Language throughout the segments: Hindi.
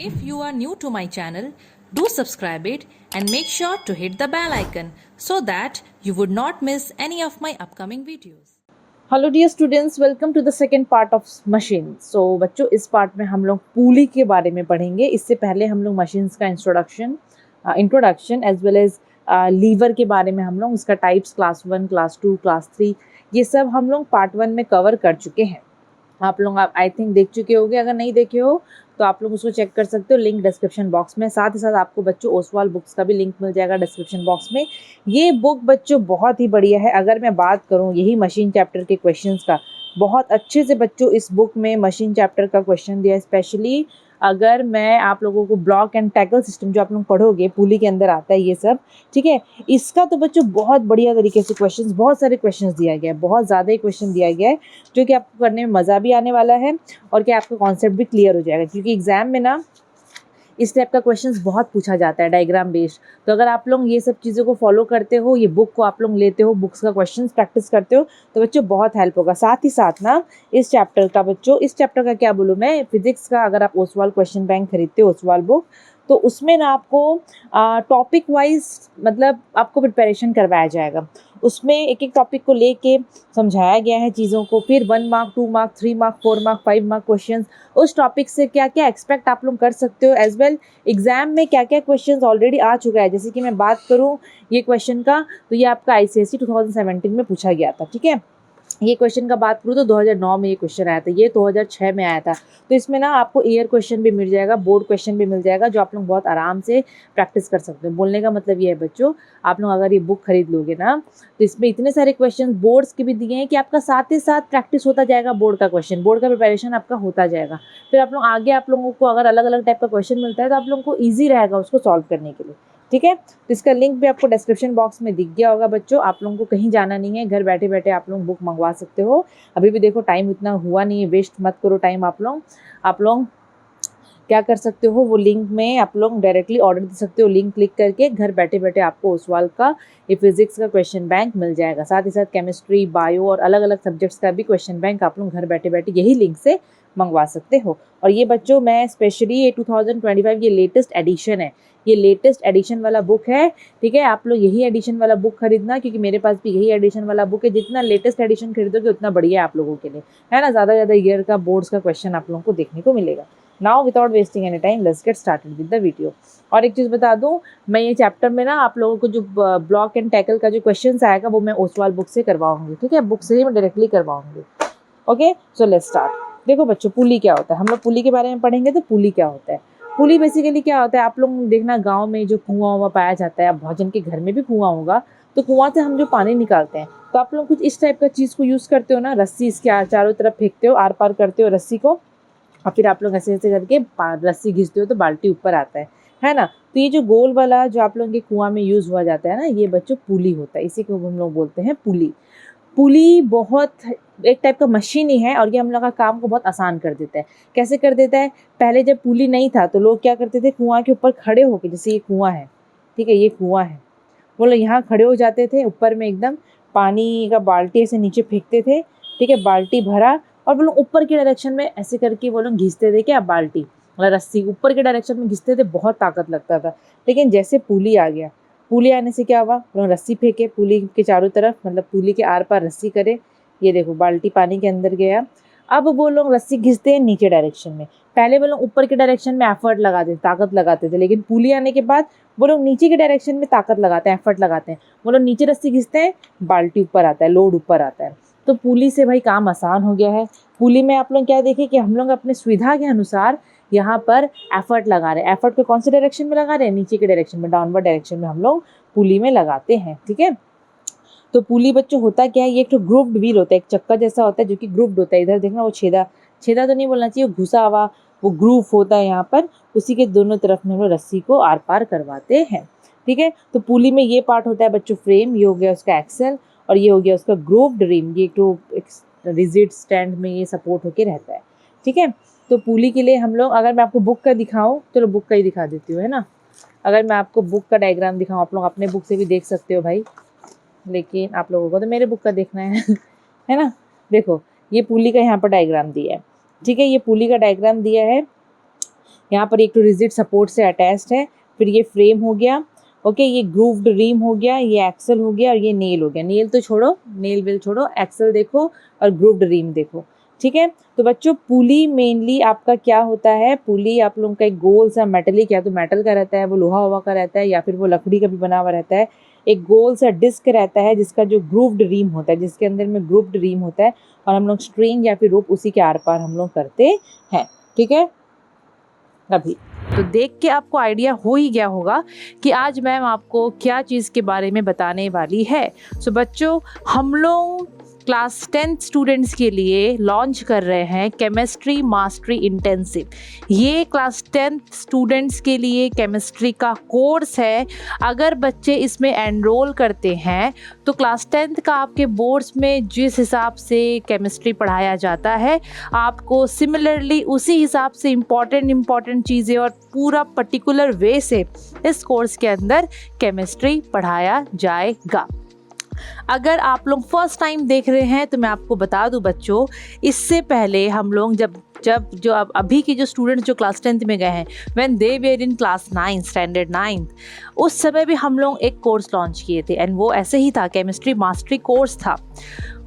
If you are new to my channel, do subscribe it and make sure to hit the bell icon so that you would not miss any of my upcoming videos. Hello dear students, welcome to the second part of machine. So बच्चों, इस पार्ट में हम लोग पुली के बारे में पढ़ेंगे। इससे पहले हम लोग मशीन्स का introduction as well as lever के बारे में हम लोग उसका टाइप्स क्लास 1, क्लास 2, क्लास 3 ये सब हम लोग पार्ट 1 में कवर कर चुके हैं। आप लोग आई थिंक देख चुके होंगे। अगर नहीं देखे हो तो आप लोग उसको चेक कर सकते हो, लिंक डिस्क्रिप्शन बॉक्स में। साथ ही साथ आपको बच्चों ओसवाल बुक्स का भी लिंक मिल जाएगा डिस्क्रिप्शन बॉक्स में। ये बुक बच्चों बहुत ही बढ़िया है। अगर मैं बात करूँ यही मशीन चैप्टर के क्वेश्चंस का, बहुत अच्छे से बच्चों इस बुक में मशीन चैप्टर का क्वेश्चन दिया है। स्पेशली अगर मैं आप लोगों को ब्लॉक एंड टैकल सिस्टम जो आप लोग पढ़ोगे, पुली के अंदर आता है ये सब, ठीक है। इसका तो बच्चों बहुत बढ़िया तरीके से क्वेश्चंस, बहुत सारे क्वेश्चंस दिया गया है, बहुत ज़्यादा ही क्वेश्चन दिया गया है, जो कि आपको करने में मज़ा भी आने वाला है और कि आपका कॉन्सेप्ट भी क्लियर हो जाएगा। क्योंकि एग्जाम में ना इस टाइप का क्वेश्चंस बहुत पूछा जाता है, डायग्राम बेस्ड। तो अगर आप लोग ये सब चीज़ों को फॉलो करते हो, ये बुक को आप लोग लेते हो, बुक्स का क्वेश्चंस प्रैक्टिस करते हो, तो बच्चों बहुत हेल्प होगा। साथ ही साथ ना इस चैप्टर का क्या बोलूँ मैं, फिजिक्स का अगर आप ओसवाल क्वेश्चन बैंक खरीदते हो, ओसवाल बुक, तो उसमें ना आपको टॉपिक वाइज मतलब आपको प्रिपरेशन करवाया जाएगा। उसमें एक एक टॉपिक को लेके समझाया गया है चीज़ों को। फिर 1 mark, 2 mark, 3 mark, 4 mark, 5 mark questions, उस टॉपिक से क्या क्या एक्सपेक्ट आप लोग कर सकते हो, एज वेल एग्जाम में क्या क्या क्वेश्चंस ऑलरेडी आ चुका है। जैसे कि मैं बात करूँ ये क्वेश्चन का, तो ये आपका ICSE 2017 में पूछा गया था, ठीक है। ये क्वेश्चन का बात करूँ तो 2009 में ये क्वेश्चन आया था, ये 2006 में आया था। तो इसमें ना आपको ईयर क्वेश्चन भी मिल जाएगा, बोर्ड क्वेश्चन भी मिल जाएगा, जो आप लोग बहुत आराम से प्रैक्टिस कर सकते हो। बोलने का मतलब ये है बच्चों, आप लोग अगर ये बुक खरीद लोगे ना, तो इसमें इतने सारे क्वेश्चन बोर्ड्स के भी दिए हैं कि आपका साथ ही साथ प्रैक्टिस होता जाएगा। बोर्ड का क्वेश्चन, बोर्ड का प्रिपरेशन आपका होता जाएगा। फिर आप लोग आगे, आप लोगों को अगर अलग अलग टाइप का क्वेश्चन मिलता है तो आप लोगों को ईजी रहेगा उसको सॉल्व करने के लिए, ठीक है। तो इसका लिंक भी आपको डिस्क्रिप्शन बॉक्स में दिख गया होगा बच्चों। आप लोगों को कहीं जाना नहीं है, घर बैठे बैठे आप लोग बुक मंगवा सकते हो। अभी भी देखो टाइम इतना हुआ नहीं है, वेस्ट मत करो टाइम। आप लोग क्या कर सकते हो, वो लिंक में आप लोग डायरेक्टली ऑर्डर दे सकते हो। लिंक क्लिक करके घर बैठे बैठे आपको ओसवाल का ये फिजिक्स का क्वेश्चन बैंक मिल जाएगा। साथ ही साथ केमिस्ट्री, बायो और अलग अलग सब्जेक्ट्स का भी क्वेश्चन बैंक आप लोग घर बैठे बैठे यही लिंक से मंगवा सकते हो। और ये बच्चों मैं स्पेशली ये 2025 ये लेटेस्ट एडिशन है, ये लेटेस्ट एडिशन वाला बुक है, ठीक है। आप लोग यही एडिशन वाला बुक खरीदना, क्योंकि मेरे पास भी यही एडिशन वाला बुक है। जितना लेटेस्ट एडिशन खरीदोगे उतना बढ़िया है आप लोगों के लिए, है ना। ज़्यादा ज़्यादा ईयर का बोर्ड्स का क्वेश्चन आप लोगों को देखने को मिलेगा। Now without wasting any time, let's get started with the video. और एक चीज़ बता दूं, मैं ये चैप्टर में ना आप लोगों को जो ब्लॉक एंड टैकल का जो क्वेश्चन आएगा वो मैं ओसवाल बुक से करवाऊंगी, ठीक है। बुक से ही मैं डायरेक्टली करवाऊंगी। Okay, so let's start. देखो बच्चों, पुली क्या होता है, हम लोग पुली के बारे में पढ़ेंगे। तो पुली क्या होता है, पुली बेसिकली क्या होता है, आप लोग देखना गांव में जो कुआं हुआ पाया जाता है, अब भोजन के घर में भी कुआं होगा, तो कुआं से हम जो पानी निकालते हैं, तो आप लोग कुछ इस टाइप का चीज़ को यूज़ करते हो ना, रस्सी इसके चारों तरफ फेंकते हो, आर पार करते हो रस्सी को, और फिर आप लोग ऐसे ऐसे करके रस्सी घिसते हो तो बाल्टी ऊपर आता है ना। तो ये जो गोल वाला जो आप लोगों के कुआं में यूज़ हुआ जाता है ना, ये बच्चों पुली होता है। इसी को हम लोग बोलते हैं पुली। पुली बहुत एक टाइप का मशीन ही है, और ये हम लोग का काम को बहुत आसान कर देता है। कैसे कर देता है, पहले जब पुली नहीं था तो लोग क्या करते थे, कुआं के ऊपर खड़े होके, जैसे ये कुआं है, ठीक है, ये कुआं है, वो लोग यहाँ खड़े हो जाते थे, ऊपर में एकदम पानी का बाल्टी ऐसे नीचे फेंकते थे, ठीक है, बाल्टी भरा, और वो लोग ऊपर के डायरेक्शन में ऐसे करके वो लोग घिसते थे, क्या बाल्टी मतलब रस्सी ऊपर के डायरेक्शन में घिसते थे, बहुत ताकत लगता था। लेकिन जैसे पुली आ गया, पुली आने से क्या हुआ, वो लोग रस्सी फेंके पुली के चारों तरफ, मतलब पुली के आर पार रस्सी करे, ये देखो बाल्टी पानी के अंदर गया। अब वो लोग रस्सी घिसते हैं नीचे डायरेक्शन में। पहले वो लोग ऊपर के डायरेक्शन में एफर्ट लगाते थे, ताकत लगाते थे, लेकिन पुली आने के बाद वो लोग नीचे के डायरेक्शन में ताकत लगाते हैं, एफर्ट लगाते हैं। वो लोग नीचे रस्सी घिसते हैं, बाल्टी ऊपर आता है, लोड ऊपर आता है। तो पुली से भाई काम आसान हो गया है। पुली में आप लोग क्या देखें कि हम लोग अपने सुविधा के अनुसार यहाँ पर एफर्ट लगा रहे हैं। एफर्ट को कौन से डायरेक्शन में लगा रहे हैं, नीचे के डायरेक्शन में, डाउनवर्ड डायरेक्शन में हम लोग पुली में लगाते हैं, ठीक है। तो पुली बच्चों होता क्या है, ये एक तो ग्रुप्ड व्हील होता है, एक चक्का जैसा होता है जो कि ग्रुप्ड होता है। इधर देखना वो छेदा छेदा तो नहीं बोलना चाहिए, वो घुसा हुआ वो ग्रूव होता है यहाँ पर, उसी के दोनों तरफ में वो रस्सी को आर पार करवाते हैं, ठीक है। तो पुली में ये पार्ट होता है बच्चों फ्रेम, ये हो गया उसका एक्सेल, और ये हो गया उसका ग्रूव्ड रिम, ये तो रिजिड स्टैंड में ये सपोर्ट होके रहता है, ठीक है। तो पुली के लिए हम लोग, अगर मैं आपको बुक का दिखाऊं, चलो बुक का ही दिखा देती हूँ, है ना। अगर मैं आपको बुक का डायग्राम दिखाऊं, आप लोग अपने बुक से भी देख सकते हो भाई, लेकिन आप लोगों को तो मेरे बुक का देखना है है ना। देखो ये पुली का यहाँ पर डायग्राम दिया है, ठीक है, ये पुली का डायग्राम दिया है। यहाँ पर एक तो रिजिड सपोर्ट से अटैच्ड है, फिर ये फ्रेम हो गया, ओके, ये ग्रूव्ड रिम हो गया, ये एक्सल हो गया और ये नेल हो गया। नेल तो छोड़ो, नेल वेल छोड़ो, एक्सल देखो और ग्रूव्ड रिम देखो, ठीक है। तो बच्चों पुली मेनली आपका क्या होता है, पुली आप लोगों का एक गोल सा मेटलिक, या तो मेटल का रहता है, वो लोहा हुआ का रहता है, या फिर वो लकड़ी का भी बना हुआ रहता है। एक गोल सा डिस्क रहता है जिसका जो ग्रूव्ड रिम होता है, जिसके अंदर में ग्रूव्ड रिम होता है, और हम लोग स्ट्रिंग या फिर रोप उसी के आर पार हम लोग करते हैं, ठीक है। अभी तो देख के आपको आइडिया हो ही गया होगा कि आज मैम आपको क्या चीज़ के बारे में बताने वाली है। सो बच्चों, हम लोग क्लास 10th स्टूडेंट्स के लिए लॉन्च कर रहे हैं केमिस्ट्री मास्टरी इंटेंसिव। ये क्लास 10th स्टूडेंट्स के लिए केमिस्ट्री का कोर्स है। अगर बच्चे इसमें एनरोल करते हैं तो क्लास 10th का आपके बोर्ड्स में जिस हिसाब से केमिस्ट्री पढ़ाया जाता है, आपको सिमिलरली उसी हिसाब से इम्पॉर्टेंट चीज़ें और पूरा पर्टिकुलर वे से इस कोर्स के अंदर केमिस्ट्री पढ़ाया जाएगा। अगर आप लोग फर्स्ट टाइम देख रहे हैं तो मैं आपको बता दूं बच्चों, इससे पहले हम लोग जब जो अभी के जो स्टूडेंट्स जो क्लास 10th में गए हैं, when they were in class 9 standard 9, उस समय भी हम लोग एक कोर्स लॉन्च किए थे एंड वो ऐसे ही था, केमिस्ट्री मास्टरी कोर्स था।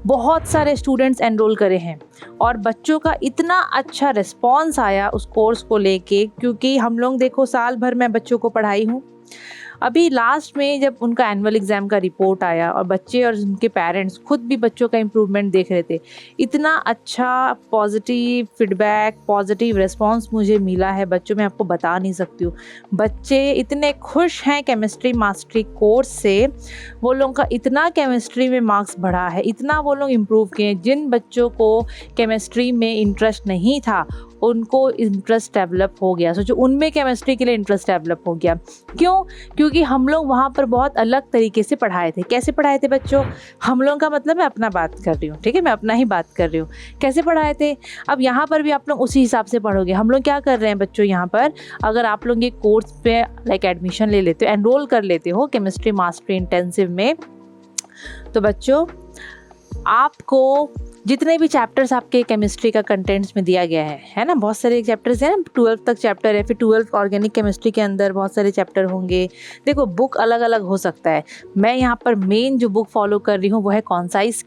बहुत सारे स्टूडेंट्स एनरोल करे हैं और बच्चों का इतना अच्छा रिस्पॉन्स आया उस कोर्स को लेके, क्योंकि हम लोग देखो साल भर मैं बच्चों को पढ़ाई हूँ। अभी लास्ट में जब उनका एनुअल एग्ज़ाम का रिपोर्ट आया और बच्चे और उनके पेरेंट्स खुद भी बच्चों का इम्प्रूवमेंट देख रहे थे, इतना अच्छा पॉजिटिव फीडबैक, पॉजिटिव रिस्पांस मुझे मिला है बच्चों, मैं आपको बता नहीं सकती हूँ। बच्चे इतने खुश हैं केमिस्ट्री मास्टरी कोर्स से, वो लोगों का इतना केमिस्ट्री में मार्क्स बढ़ा है, इतना वो लोग इम्प्रूव किए। जिन बच्चों को केमिस्ट्री में इंटरेस्ट नहीं था उनको इंटरेस्ट डेवलप हो गया, सोचो उनमें केमिस्ट्री के लिए इंटरेस्ट डेवलप हो गया। क्यों? क्योंकि हम लोग वहाँ पर बहुत अलग तरीके से पढ़ाए थे। कैसे पढ़ाए थे बच्चों? हम लोगों का मतलब मैं अपना बात कर रही हूँ, ठीक है, मैं अपना ही बात कर रही हूँ। कैसे पढ़ाए थे? अब यहाँ पर भी आप लोग उसी हिसाब से पढ़ोगे। हम लोग क्या कर रहे हैं बच्चों, यहाँ पर अगर आप लोग ये कोर्स पे लाइक एडमिशन ले लेते हो, एनरोल कर लेते हो केमिस्ट्री मास्टरी इंटेंसिव में, तो बच्चों आपको जितने भी चैप्टर्स आपके केमिस्ट्री का कंटेंट्स में दिया गया है ना, बहुत सारे चैप्टर्स हैं ना, 12 तक चैप्टर है, फिर 12 ऑर्गेनिक केमिस्ट्री के अंदर बहुत सारे चैप्टर होंगे। देखो बुक अलग अलग हो सकता है, मैं यहाँ पर मेन जो बुक फॉलो कर रही हूँ वो है कॉन्साइज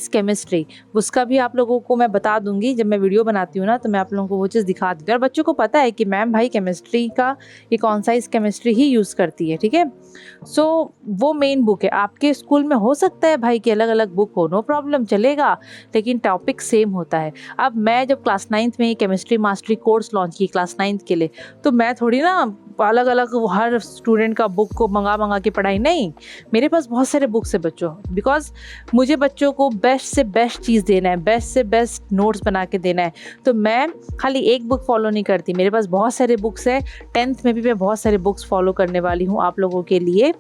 केमिस्ट्री। उसका भी आप लोगों को मैं बता दूंगी जब मैं वीडियो बनाती हूँ ना, तो मैं आप लोगों को वो चीज़ दिखा दूँगी। और बच्चों को पता है कि मैम भाई केमिस्ट्री का ये कॉन्साइज केमिस्ट्री ही यूज़ करती है, ठीक है। सो वो मेन बुक है। आपके स्कूल में हो सकता है भाई कि अलग अलग बुक हो, नो प्रॉब्लम, चलेगा, लेकिन टॉपिक सेम होता है। अब मैं जब क्लास 9th में केमिस्ट्री मास्टरी कोर्स लॉन्च की क्लास 9th के लिए, तो मैं थोड़ी ना अलग अलग हर स्टूडेंट का बुक को मंगा के पढ़ाई, नहीं, मेरे पास बहुत सारे बुक्स है बच्चों, बिकॉज मुझे बच्चों को बेस्ट से बेस्ट चीज़ देना है, बेस्ट से बेस्ट नोट्स बना के देना है। तो मैं खाली एक बुक फॉलो नहीं करती, मेरे पास बहुत सारे बुक्स है। 10th में भी मैं बहुत सारे बुक्स फॉलो करने वाली हूँ आप लोगों के लिए,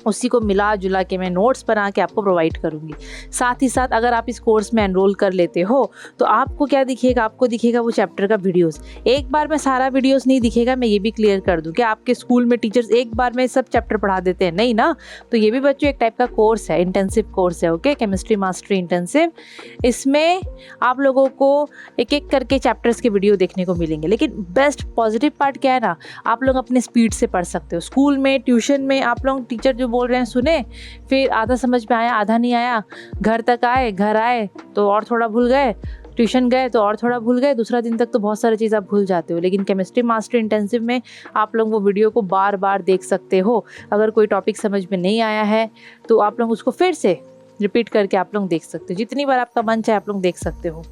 उसी को मिला जुला के मैं नोट्स बना के आपको प्रोवाइड करूँगी। साथ ही साथ अगर आप इस कोर्स में एनरोल कर लेते हो तो आपको क्या दिखेगा, आपको दिखेगा वो चैप्टर का वीडियोस। एक बार में सारा वीडियोस नहीं दिखेगा, मैं ये भी क्लियर कर दूँ कि आपके स्कूल में टीचर्स एक बार में सब चैप्टर पढ़ा देते हैं, नहीं ना। तो ये भी बच्चों एक टाइप का कोर्स है, इंटेंसिव कोर्स है, ओके, केमिस्ट्री मास्टरी इंटेंसिव। इसमें आप लोगों को एक एक करके चैप्टर्स के वीडियो देखने को मिलेंगे, लेकिन बेस्ट पॉजिटिव पार्ट क्या है ना, आप लोग अपने स्पीड से पढ़ सकते हो। स्कूल में, ट्यूशन में आप लोग टीचर जो बोल रहे हैं सुने, फिर आधा समझ में आया, आधा नहीं आया, घर आए तो और थोड़ा भूल गए, ट्यूशन गए तो और थोड़ा भूल गए, दूसरा दिन तक तो बहुत सारी चीज़ आप भूल जाते हो। लेकिन केमिस्ट्री मास्टरी इंटेंसिव में आप लोग वो वीडियो को बार बार देख सकते हो। अगर कोई टॉपिक समझ में नहीं आया है तो आप लोग उसको फिर से रिपीट करके आप लोग देख सकते हो, जितनी बार आपका मन चाहे आप लोग देख सकते हो,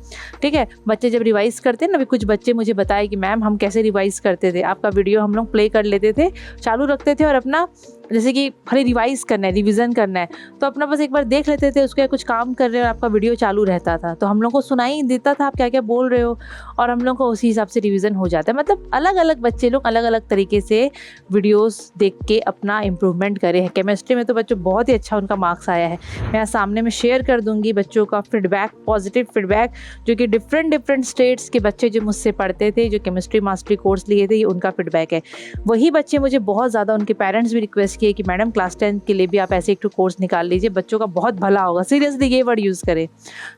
ठीक है। बच्चे जब रिवाइज करते हैं ना, अभी कुछ बच्चे मुझे बताए कि मैम हम कैसे रिवाइज करते थे, आपका वीडियो हम लोग प्ले कर लेते थे, चालू रखते थे और अपना जैसे कि खाली रिवाइज करना है, रिवीजन करना है, तो अपना बस एक बार देख लेते थे, उसके कुछ काम कर रहे हो और आपका वीडियो चालू रहता था, तो हम लोग को सुनाई देता था आप क्या क्या बोल रहे हो और हम लोग को उसी हिसाब से रिवीजन हो जाता है। मतलब अलग अलग बच्चे लोग अलग अलग तरीके से वीडियोस देख के अपना इम्प्रूवमेंट करे हैं। केमिस्ट्री में तो बच्चों बहुत ही अच्छा उनका मार्क्स आया है। मैं सामने में शेयर कर दूंगी बच्चों का फीडबैक, पॉजिटिव फीडबैक, जो कि डिफरेंट स्टेट्स के बच्चे जो मुझसे पढ़ते थे, जो केमिस्ट्री मास्टरी कोर्स लिए थे, ये उनका फीडबैक है। वही बच्चे मुझे बहुत ज़्यादा, उनके पेरेंट्स भी रिक्वेस्ट किए कि मैडम क्लास 10 के लिए भी आप ऐसे एक कोर्स निकाल लीजिए, बच्चों का बहुत भला होगा। सीरियसली ये वर्ड यूज़ करें।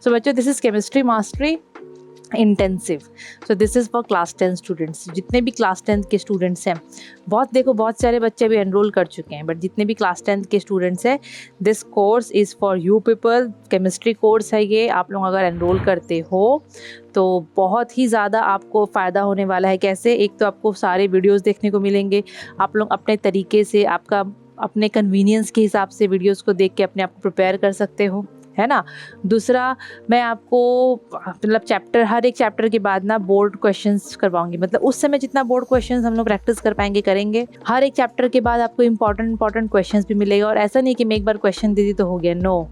सो बच्चों, this is chemistry mastery intensive. So this is for class 10 students. जितने भी क्लास 10 के स्टूडेंट्स हैं, बहुत सारे बच्चे अभी एनरोल कर चुके हैं, बट जितने भी क्लास 10 के स्टूडेंट्स हैं, this course is for you people. Chemistry course है ये। आप लोग अगर एनरोल करते हो तो बहुत ही ज़्यादा आपको फ़ायदा होने वाला है। कैसे? एक तो आपको सारे वीडियोज़ देखने को मिलेंगे, आप लोग अपने तरीके से, आपका अपने कन्वीनियंस के हिसाब से वीडियोज़ को देख के अपने आप को प्रिपेयर कर सकते हो, है ना। दूसरा, मैं आपको मतलब हर एक चैप्टर के बाद ना बोर्ड क्वेश्चंस करवाऊंगी। मतलब उस समय जितना बोर्ड क्वेश्चंस हम लोग प्रैक्टिस कर पाएंगे करेंगे। हर एक चैप्टर के बाद आपको इंपॉर्टेंट क्वेश्चंस भी मिलेगा। और ऐसा नहीं कि मैं एक बार क्वेश्चन दे दी तो हो गया, नो।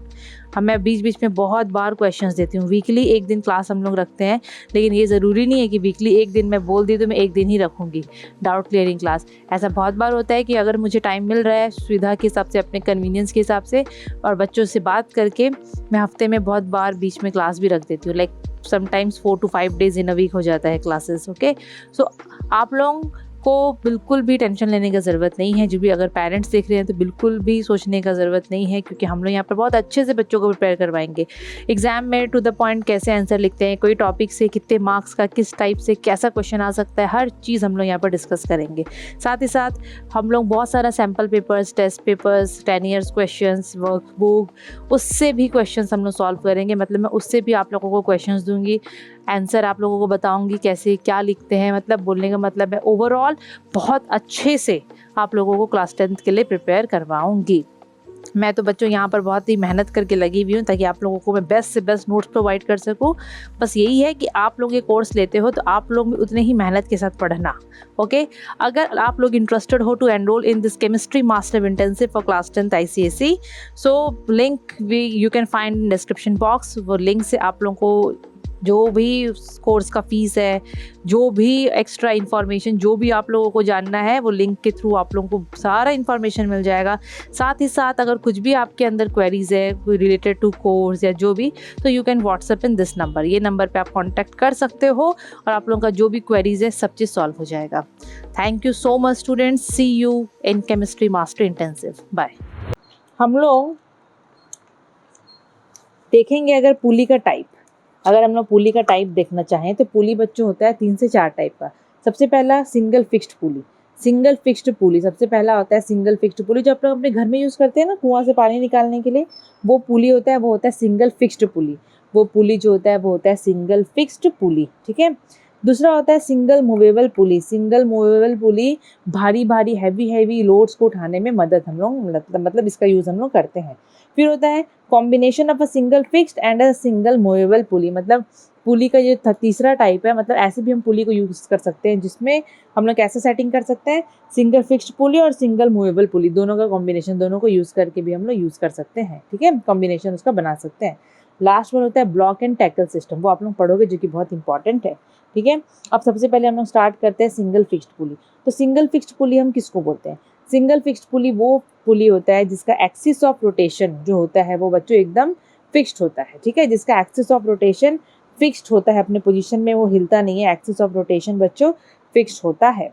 मैं बीच बीच में बहुत बार क्वेश्चंस देती हूँ। वीकली एक दिन क्लास हम लोग रखते हैं, लेकिन ये ज़रूरी नहीं है कि वीकली एक दिन मैं बोल दी तो मैं एक दिन ही रखूँगी डाउट क्लियरिंग क्लास। ऐसा बहुत बार होता है कि अगर मुझे टाइम मिल रहा है सुविधा के हिसाब से, अपने कन्वीनियंस के हिसाब से, और बच्चों से बात करके, मैं हफ्ते में बहुत बार बीच में क्लास भी रख देती हूँ। Like sometimes 4 to 5 days in a week हो जाता है क्लासेस। ओके, सो आप लोग को बिल्कुल भी टेंशन लेने की ज़रूरत नहीं है। जो भी अगर पेरेंट्स देख रहे हैं तो बिल्कुल भी सोचने का ज़रूरत नहीं है, क्योंकि हम लोग यहाँ पर बहुत अच्छे से बच्चों को प्रिपेयर करवाएंगे। एग्ज़ाम में टू द पॉइंट कैसे आंसर लिखते हैं, कोई टॉपिक से कितने मार्क्स का, किस टाइप से कैसा क्वेश्चन आ सकता है, हर चीज़ हम लोग यहाँ पर डिस्कस करेंगे। साथ ही साथ हम लोग बहुत सारा sample papers, test papers, 10 years questions, workbook, उससे भी क्वेश्चंस हम लोग सॉल्व करेंगे। मतलब मैं उससे भी आप लोगों को क्वेश्चंस दूंगी, आंसर आप लोगों को बताऊंगी कैसे क्या लिखते हैं। मतलब बोलने का मतलब है ओवरऑल बहुत अच्छे से आप लोगों को क्लास 10th के लिए प्रिपेयर करवाऊंगी। मैं तो बच्चों यहाँ पर बहुत ही मेहनत करके लगी हुई हूँ ताकि आप लोगों को मैं बेस्ट से बेस्ट नोट्स प्रोवाइड कर सकूँ। बस यही है कि आप लोग ये कोर्स लेते हो तो आप लोग भी उतने ही मेहनत के साथ पढ़ना। ओके, अगर आप लोग इंटरेस्टेड हो to enrol in this chemistry master intensive for class 10th ICSE, so link you can find in description box. वो लिंक से आप लोगों को जो भी कोर्स का फ़ीस है, जो भी एक्स्ट्रा इन्फॉर्मेशन, जो भी आप लोगों को जानना है, वो लिंक के थ्रू आप लोगों को सारा इन्फॉर्मेशन मिल जाएगा। साथ ही साथ अगर कुछ भी आपके अंदर क्वेरीज़ है कोई रिलेटेड टू कोर्स या जो भी, तो you can WhatsApp in this number. ये नंबर पे आप कांटेक्ट कर सकते हो और आप लोगों का जो भी क्वेरीज़ है सब चीज़ सॉल्व हो जाएगा। Thank you so much students, see you in chemistry master intensive, bye. हम लोग देखेंगे अगर पुली का टाइप, अगर हम लोग पुली का टाइप देखना चाहें तो पुली बच्चों होता है 3 से 4 टाइप का। सबसे पहला single fixed pulley. Single fixed pulley सबसे पहला होता है सिंगल फिक्स्ड पुली, जो आप लोग अपने घर में यूज़ करते हैं ना कुआं से पानी निकालने के लिए, वो पुली होता है, वो होता है सिंगल फिक्स्ड पुली। वो पुली जो होता है वो होता है सिंगल फिक्स्ड पुली, ठीक है। दूसरा होता है सिंगल मूवेबल पुली। सिंगल मूवेबल पुली भारी भारी हैवी लोड्स को उठाने में मदद हम लोग मतलब इसका यूज़ हम लोग करते हैं। फिर होता है combination of a single fixed and a single movable पुली। मतलब पुली का जो तीसरा टाइप है, मतलब ऐसे भी हम पुली को यूज़ कर सकते हैं जिसमें हम लोग कैसे सेटिंग कर सकते हैं, सिंगल फिक्स्ड पुली और सिंगल मूवेबल पुली, दोनों का कॉम्बिनेशन, दोनों को यूज़ करके भी हम लोग यूज़ कर सकते हैं, ठीक है, कॉम्बिनेशन उसका बना सकते हैं। लास्ट वन होता है ब्लॉक एंड टैकल सिस्टम, वो आप लोग पढ़ोगे जो कि बहुत इंपॉर्टेंट है, ठीक है। अब सबसे पहले हम लोग स्टार्ट करते हैं सिंगल फिक्स्ड पुली। तो सिंगल फिक्स्ड पुली हम किसको बोलते हैं? सिंगल फिक्स्ड पुली वो पुली होता है जिसका एक्सिस ऑफ रोटेशन जो होता है वो बच्चों एकदम फिक्स्ड होता है, ठीक है, जिसका एक्सिस ऑफ रोटेशन फिक्स्ड होता है, अपने पोजीशन में वो हिलता नहीं है, एक्सिस ऑफ रोटेशन बच्चों फिक्स्ड होता है,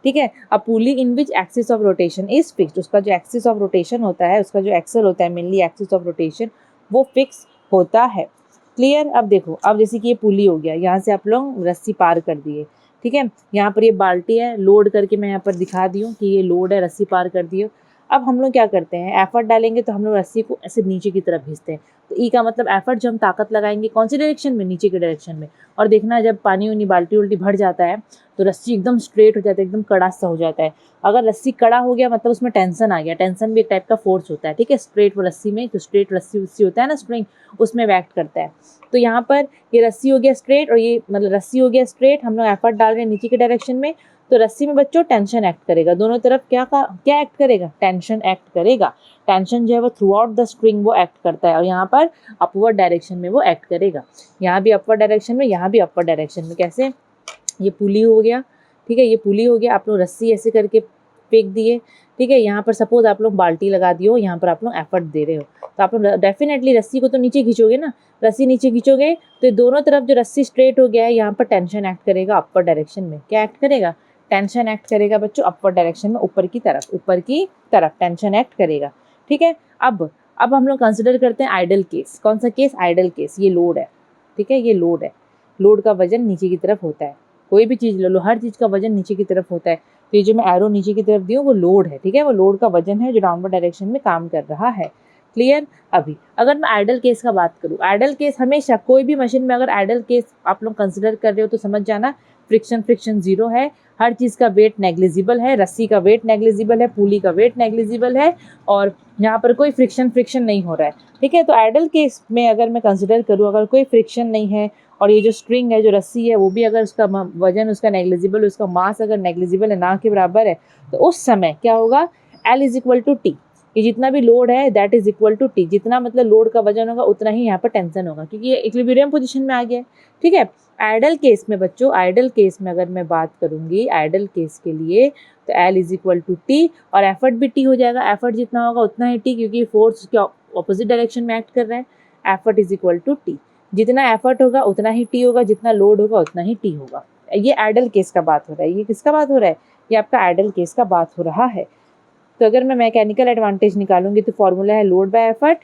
ठीक है। A pulley in which axis of rotation is fixed, उसका जो एक्सिस ऑफ रोटेशन होता है, उसका जो एक्सल होता है मेनली एक्सिस ऑफ रोटेशन, वो फिक्स होता है। क्लियर? अब देखो, अब जैसे कि ये पुली हो गया, यहाँ से आप लोग रस्सी पार कर दिए, ठीक है। यहाँ पर ये बाल्टी है, लोड करके मैं यहाँ पर दिखा दी हूँ कि ये लोड है, रस्सी पार कर दिए। अब हम लोग क्या करते हैं, एफर्ट डालेंगे तो हम लोग रस्सी को ऐसे नीचे की तरफ खींचते हैं। तो ई का मतलब एफर्ट, जो हम ताकत लगाएंगे कौन सी डायरेक्शन में, नीचे की डायरेक्शन में। और देखना जब पानी उनी बाल्टी उल्टी भर जाता है तो रस्सी एकदम स्ट्रेट हो जाता है, एकदम कड़ा सा हो जाता है। अगर रस्सी कड़ा हो गया मतलब उसमें टेंशन आ गया, टेंशन भी एक टाइप का फोर्स होता है, ठीक है। स्ट्रेट रस्सी में, तो स्ट्रेट रस्सी होता है ना स्प्रिंग, उसमें एक्ट करता है। तो यहाँ पर ये रस्सी हो गया स्ट्रेट और ये मतलब रस्सी हो गया स्ट्रेट, हम लोग एफर्ट डाल रहे हैं नीचे की डायरेक्शन में, तो रस्सी में बच्चों टेंशन एक्ट करेगा, दोनों तरफ क्या एक्ट करेगा, टेंशन एक्ट करेगा। टेंशन जो है वो थ्रू आउट द स्ट्रिंग वो एक्ट करता है और यहाँ पर अपवर्ड डायरेक्शन में वो एक्ट करेगा, यहाँ भी अपवर्ड डायरेक्शन में, यहाँ भी अपवर्ड डायरेक्शन में। कैसे? ये पुली हो गया, ठीक है, ये पुली हो गया, आप लोग रस्सी ऐसे करके फेंक दिए, ठीक है। यहाँ पर सपोज आप लोग बाल्टी लगा दियो, यहाँ पर आप लोग एफर्ट दे रहे हो, तो आप लोग डेफिनेटली रस्सी को तो नीचे खींचोगे ना, रस्सी नीचे खींचोगे तो दोनों तरफ जो रस्सी स्ट्रेट हो गया है, यहाँ पर टेंशन एक्ट करेगा अपर डायरेक्शन में। क्या एक्ट करेगा? टेंशन एक्ट करेगा बच्चों अपर डायरेक्शन में, ऊपर की तरफ टेंशन एक्ट करेगा, ठीक है। अब हम लोग कंसिडर करते हैं आइडल केस। कौन सा केस? Ideal case. ये लोड है, ठीक है, ये लोड है, लोड का वजन नीचे की तरफ होता है। कोई भी चीज़ ले लो, हर चीज़ का वजन नीचे की तरफ होता है। तो ये जो मैं एरो नीचे की तरफ दी हूँ वो लोड है, ठीक है, वो लोड का वजन है जो डाउनवर्ड डायरेक्शन में काम कर रहा है। क्लियर। अभी अगर मैं आइडल केस का बात करूँ, आइडल केस हमेशा कोई भी मशीन में अगर आइडल केस आप लोग कंसिडर कर रहे हो तो समझ जाना फ्रिक्शन जीरो है, हर चीज़ का वेट नेग्लिजिबल है, रस्सी का वेट नेग्लिजिबल है, पुली का वेट नेग्लिजिबल है और यहाँ पर कोई फ्रिक्शन नहीं हो रहा है, ठीक है। तो आइडल केस में अगर मैं कंसिडर करूँ, अगर कोई फ्रिक्शन नहीं है और ये जो स्ट्रिंग है, जो रस्सी है, वो भी अगर उसका वजन उसका नेग्लिजिबल, उसका मास अगर नेग्लिजिबल है, ना के बराबर है, तो उस समय क्या होगा, L is equal to T. ये जितना भी लोड है that is equal to T, जितना मतलब लोड का वजन होगा उतना ही यहाँ पर टेंशन होगा, क्योंकि ये इक्विलिब्रियम पोजीशन में आ गया है, ठीक है। आइडल केस में बच्चों, आइडल केस में अगर मैं बात करूंगी आइडल केस के लिए, तो L is equal to T और एफर्ट भी टी हो जाएगा, एफर्ट जितना होगा उतना ही टी, क्योंकि फोर्स के ऑपोजिट डायरेक्शन में एक्ट कर रहा है। Effort is equal to T, जितना एफर्ट होगा उतना ही टी होगा, जितना लोड होगा उतना ही टी होगा। ये आइडल केस का बात हो रहा है। ये किसका बात हो रहा है, ये आपका आइडल केस का बात हो रहा है। तो अगर मैं मैकेनिकल एडवांटेज निकालूंगी तो फॉर्मूला है लोड बाय एफर्ट,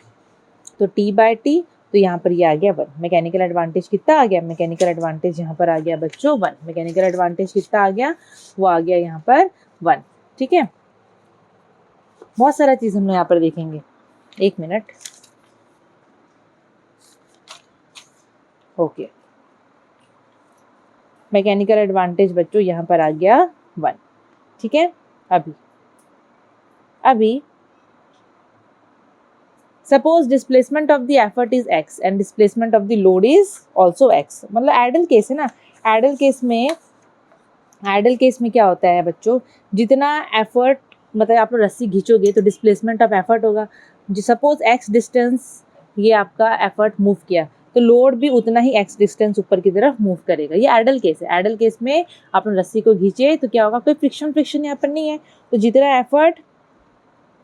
तो टी बाय टी, तो यहाँ पर ये आ गया 1। मैकेनिकल एडवांटेज कितना आ गया, मैकेनिकल एडवांटेज यहाँ पर आ गया बच्चों 1। मैकेनिकल एडवांटेज कितना आ गया, वो आ गया यहाँ पर 1, ठीक है। बहुत सारा चीज़ हम लोग यहाँ पर देखेंगे, 1 मिनट। ओके, मैकेनिकल एडवांटेज बच्चों यहाँ पर आ गया 1, ठीक है। अभी suppose displacement of the effort is x and displacement of the load is also x, मतलब आइडल केस है ना। आइडल केस में क्या होता है बच्चों, जितना एफर्ट मतलब आप लोग रस्सी खींचोगे तो डिस्प्लेसमेंट ऑफ एफर्ट होगा। जो सपोज x डिस्टेंस ये आपका एफर्ट मूव किया तो लोड भी उतना ही x डिस्टेंस ऊपर की तरफ मूव करेगा। ये आइडल केस है। आइडल केस में आप लोग रस्सी को खींचे तो क्या होगा, कोई फ्रिक्शन यहाँ पर नहीं है, तो जितना एफर्ट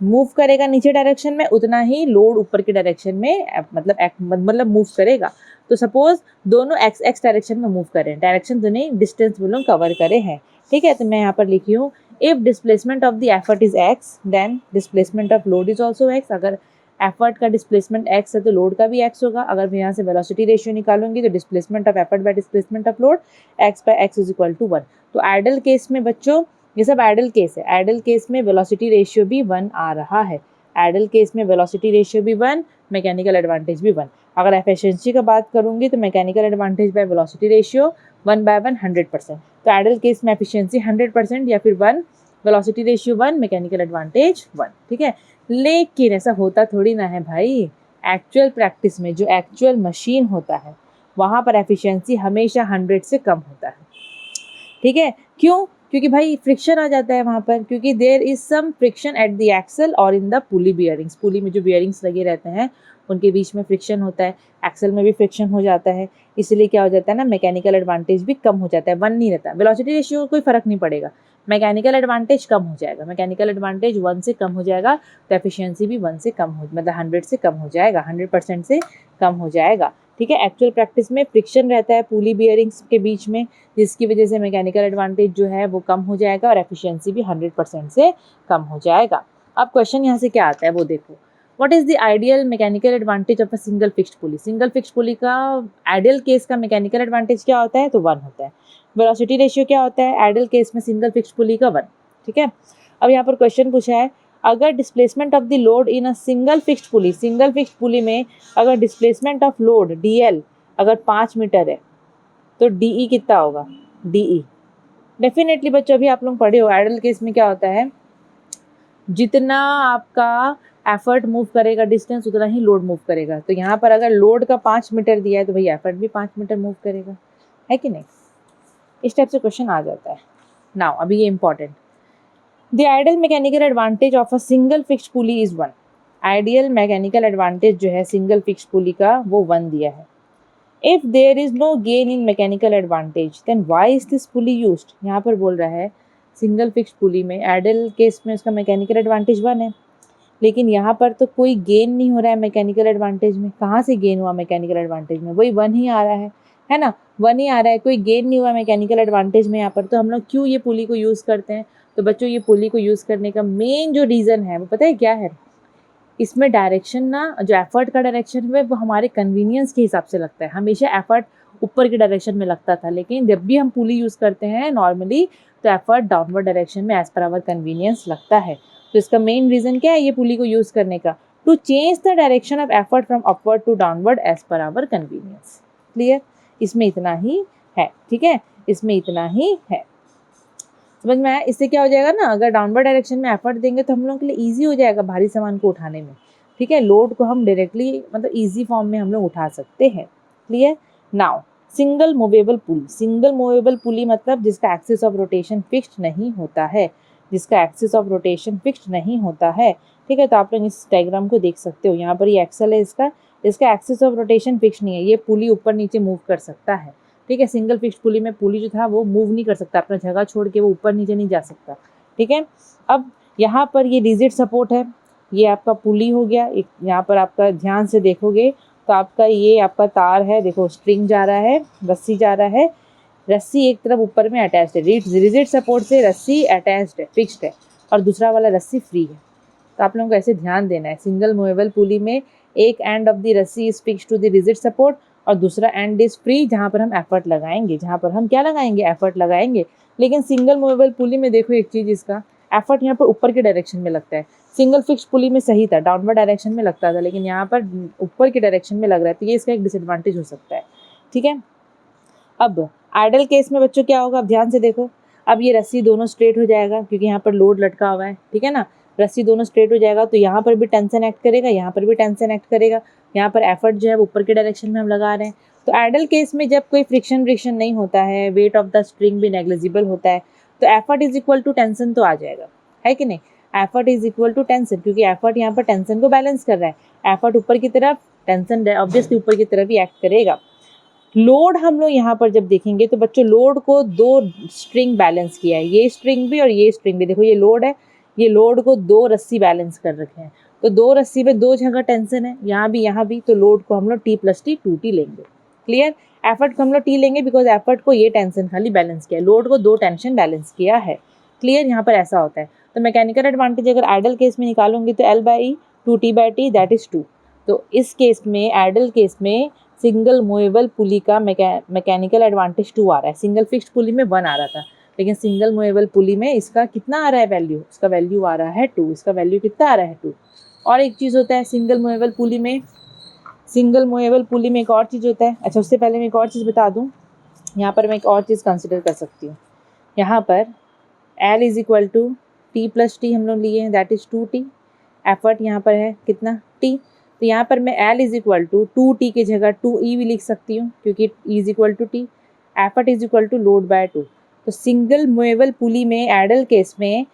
मूव करेगा नीचे डायरेक्शन में उतना ही लोड ऊपर की डायरेक्शन में मतलब मूव करेगा। तो सपोज दोनों एक्स डायरेक्शन में मूव करें, डायरेक्शन दोनों डिस्टेंस वो लोग कवर करे हैं, ठीक है। तो मैं यहाँ पर लिखी हूँ if displacement of the effort is X then displacement of load is also X. अगर एफर्ट का डिस्प्लेसमेंट एक्स है तो लोड का भी एक्स होगा। अगर मैं यहाँ से वेलोसिटी रेशियो निकालूंगी तो displacement of effort by displacement of load X by X is equal to 1। तो आइडल केस में बच्चों ये सब आइडल केस है। आइडल केस में वेलोसिटी रेशियो भी 1 आ रहा है। आइडल केस में वेलोसिटी रेशियो भी 1, मैकेनिकल एडवांटेज भी 1। अगर एफिशिएंसी का बात करूंगी तो mechanical advantage by velocity ratio 1/1 100%। तो आइडल केस में एफिशिएंसी 100% या फिर 1, वेलोसिटी रेशियो 1, मैकेनिकल एडवांटेज 1, ठीक है। लेकिन ऐसा होता थोड़ी ना है भाई। एक्चुअल प्रैक्टिस में जो एक्चुअल मशीन होता है वहाँ पर एफिशिएंसी हमेशा 100 से कम होता है, ठीक है। क्यों, क्योंकि भाई फ्रिक्शन आ जाता है वहाँ पर, क्योंकि there is some friction at the axle और इन द पुली बियरिंग्स। पुली में जो बियरिंग्स लगे रहते हैं उनके बीच में फ्रिक्शन होता है, एक्सल में भी फ्रिक्शन हो जाता है, इसलिए क्या हो जाता है ना, मैकेनिकल एडवांटेज भी कम हो जाता है, 1 नहीं रहता। वेलोसिटी रेशियो को कोई फर्क नहीं पड़ेगा, मैकेनिकल एडवांटेज कम हो जाएगा। मैकेनिकल एडवांटेज 1 से कम हो जाएगा तो एफिशिएंसी भी 1 से कम हो, मतलब 100 से कम हो जाएगा, 100% से कम हो जाएगा, ठीक है। एक्चुअल प्रैक्टिस में फ्रिक्शन रहता है पुली बियरिंग्स के बीच में, जिसकी वजह से मैकेनिकल एडवांटेज जो है वो कम हो जाएगा और एफिशिएंसी भी 100% से कम हो जाएगा। अब क्वेश्चन यहाँ से क्या आता है वो देखो, what is the ideal mechanical advantage of a single fixed pulley. Single fixed pulley का आइडियल केस का मैकेनिकल एडवांटेज क्या होता है, तो 1 होता है। वेलोसिटी रेशियो क्या होता है आइडियल केस में सिंगल फिक्स्ड पुली का 1, ठीक है। अब यहाँ पर क्वेश्चन पूछा है, अगर displacement of the load in a single fixed pulley में अगर डिस्प्लेसमेंट ऑफ लोड DL अगर 5 मीटर है तो DE कितना होगा, DE डेफिनेटली बच्चों अभी आप लोग पढ़े हो आइडल केस में क्या होता है, जितना आपका एफर्ट मूव करेगा डिस्टेंस उतना ही लोड मूव करेगा। तो यहाँ पर अगर लोड का 5 मीटर दिया है तो भाई एफर्ट भी 5 मीटर मूव करेगा, है कि नहीं। इस टाइप से क्वेश्चन आ जाता है। नाउ अभी ये important, the ideal mechanical advantage of a single fixed pulley is 1। Ideal mechanical advantage जो है सिंगल फिक्स्ड पुली का वो 1 दिया है। If there is no gain in mechanical advantage then why is this pulley used. यहाँ पर बोल रहा है सिंगल फिक्स्ड पुली में आइडियल केस में उसका मैकेनिकल एडवांटेज 1 है, लेकिन यहाँ पर तो कोई गेन नहीं हो रहा है मैकेनिकल एडवांटेज में। कहाँ से गेन हुआ मैकेनिकल एडवांटेज में, वही 1 ही आ रहा है ना, 1 ही आ रहा है, कोई गेन नहीं हुआ मैकेनिकल एडवांटेज में यहाँ पर। तो हम लोग क्यों ये पुली को यूज़ करते हैं, तो बच्चों ये पुली को यूज़ करने का मेन जो रीज़न है वो पता है क्या है, इसमें डायरेक्शन ना जो एफर्ट का डायरेक्शन है वो हमारे कन्वीनियंस के हिसाब से लगता है। हमेशा एफर्ट ऊपर की डायरेक्शन में लगता था, लेकिन जब भी हम पुली यूज़ करते हैं नॉर्मली तो एफर्ट डाउनवर्ड डायरेक्शन में एज पर आवर कन्वीनियंस लगता है। तो इसका मेन रीज़न क्या है ये पुली को यूज़ करने का? To change the direction of effort from upward to downward as per our convenience. Clear? इसमें इतना ही है, ठीक है, इसमें इतना ही है, समझ में आया? इससे क्या हो जाएगा ना, अगर डाउनवर्ड डायरेक्शन में एफर्ट देंगे तो हम लोगों के लिए ईजी हो जाएगा भारी सामान को उठाने में, ठीक है, लोड को हम डायरेक्टली मतलब ईजी फॉर्म में हम लोग उठा सकते हैं। क्लियर? नाउ सिंगल मूवेबल पुली। सिंगल मूवेबल पुली मतलब जिसका एक्सिस ऑफ रोटेशन फिक्स्ड नहीं होता है, जिसका एक्सिस ऑफ रोटेशन फिक्स्ड नहीं होता है, ठीक है। तो आप लोग इस डायग्राम को देख सकते हो, यहाँ पर ये एक्सल है इसका, इसका एक्सिस ऑफ रोटेशन फिक्स नहीं है, ये पुली ऊपर नीचे मूव कर सकता है, ठीक है। सिंगल फिक्स्ड पुली में पुली जो था वो मूव नहीं कर सकता, अपना जगह छोड़ के वो ऊपर नीचे नहीं जा सकता, ठीक है। अब यहाँ पर ये रिजिड सपोर्ट है, ये आपका पुली हो गया। एक यहाँ पर आपका ध्यान से देखोगे तो आपका ये आपका तार है, देखो स्ट्रिंग जा रहा है, रस्सी जा रहा है, रस्सी एक तरफ ऊपर में अटैच्ड है, रिजिड सपोर्ट से रस्सी अटैच्ड है, फिक्स्ड है, और दूसरा वाला रस्सी फ्री है। तो आप लोगों को ऐसे ध्यान देना है, सिंगल मूवेबल पुली में एक एंड ऑफ द रस्सी is fixed to the rigid support और दूसरा एंड इज फ्री, जहाँ पर हम एफर्ट लगाएंगे, जहाँ पर हम क्या लगाएंगे, एफर्ट लगाएंगे। लेकिन सिंगल मूवेबल पुली में देखो एक चीज़, इसका एफर्ट यहाँ पर ऊपर के डायरेक्शन में लगता है। सिंगल फिक्स्ड पुली में सही था, डाउनवर्ड डायरेक्शन में लगता था, लेकिन यहाँ पर ऊपर की डायरेक्शन में लग रहा है, तो ये इसका एक डिसएडवांटेज हो सकता है, ठीक है। अब आइडल केस में बच्चों क्या होगा, अब ध्यान से देखो, अब ये रस्सी दोनों स्ट्रेट हो जाएगा क्योंकि यहाँ पर लोड लटका हुआ है, ठीक है ना, रस्सी दोनों स्ट्रेट हो जाएगा, तो यहाँ पर भी टेंशन एक्ट करेगा, यहाँ पर भी टेंशन एक्ट करेगा, यहाँ पर एफर्ट जो है वो ऊपर के डायरेक्शन में हम लगा रहे हैं। तो आइडल केस में जब कोई फ्रिक्शन नहीं होता है, वेट ऑफ द स्ट्रिंग भी नेग्लिजिबल होता है, तो effort is equal to tension तो आ जाएगा, है कि नहीं, effort is equal to tension, क्योंकि एफर्ट यहाँ पर टेंशन को बैलेंस कर रहा है, एफर्ट ऊपर की तरफ, टेंशन ऑब्वियसली ऊपर की तरफ ही एक्ट करेगा। लोड हम लोग यहाँ पर जब देखेंगे तो बच्चों लोड को दो स्ट्रिंग बैलेंस किया है, ये स्ट्रिंग भी और ये स्ट्रिंग भी, देखो ये लोड है, ये लोड को दो रस्सी बैलेंस कर रखे हैं, तो दो रस्सी पे दो जगह टेंशन है, यहाँ भी, तो लोड को हम लोग T+T 2T लेंगे। क्लियर? एफर्ट को हम लोग T लेंगे बिकॉज एफर्ट को ये टेंशन खाली बैलेंस किया है, लोड को दो टेंशन बैलेंस किया है। क्लियर? यहाँ पर ऐसा होता है। तो मैकेनिकल एडवांटेज अगर आइडल केस में निकालूंगी तो L/E 2T/T दैट इज 2। तो इस केस में, आइडल केस में सिंगल मूवेबल पुली का मैकेनिकल एडवांटेज 2 आ रहा है, सिंगल फिक्स्ड पुली में 1 आ रहा था, लेकिन सिंगल मूवेबल पुली में इसका कितना आ रहा है वैल्यू, इसका वैल्यू आ रहा है 2, इसका वैल्यू कितना आ रहा है 2। और एक चीज़ होता है सिंगल मूवेबल पुली में, सिंगल मूवेबल पुली में एक और चीज़ होता है, अच्छा उससे पहले मैं एक और चीज़ बता दूँ, यहाँ पर मैं एक और चीज़ कंसिडर कर सकती हूँ, यहाँ पर L is equal to T+T हम लोग लिए हैं दैट इज़ 2T, एफर्ट यहाँ पर है कितना T, तो यहाँ पर मैं L is equal to 2T की जगह 2E भी लिख सकती हूँ क्योंकि E is equal to T, effort is equal to load by 2। तो सिंगल मूवेबल पुली में आइडल केस में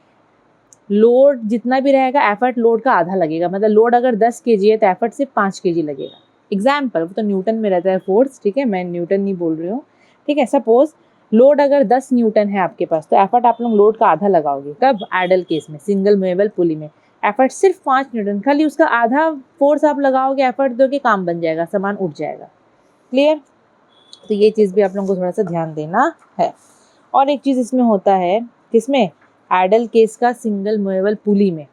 लोड जितना भी रहेगा एफर्ट लोड का आधा लगेगा, मतलब लोड अगर 10 kg है तो एफर्ट सिर्फ 5 kg लगेगा। एग्जाम्पल, वो तो न्यूटन में रहता है फोर्स, ठीक है, मैं न्यूटन नहीं बोल रही हूँ, ठीक है। सपोज लोड अगर 10 न्यूटन है आपके पास तो एफर्ट आप लोग लोड का आधा लगाओगे, कब, आइडल केस में, सिंगल मूवेबल पुली में एफर्ट सिर्फ 5 न्यूटन, खाली उसका आधा फोर्स आप लगाओगे, एफर्ट दोगे, काम बन जाएगा, सामान उठ जाएगा। क्लियर? तो ये चीज़ भी आप लोगों को थोड़ा सा ध्यान देना है। और एक चीज़ इसमें होता है, किसमें, आइडल केस का सिंगल मूवेबल पुली में,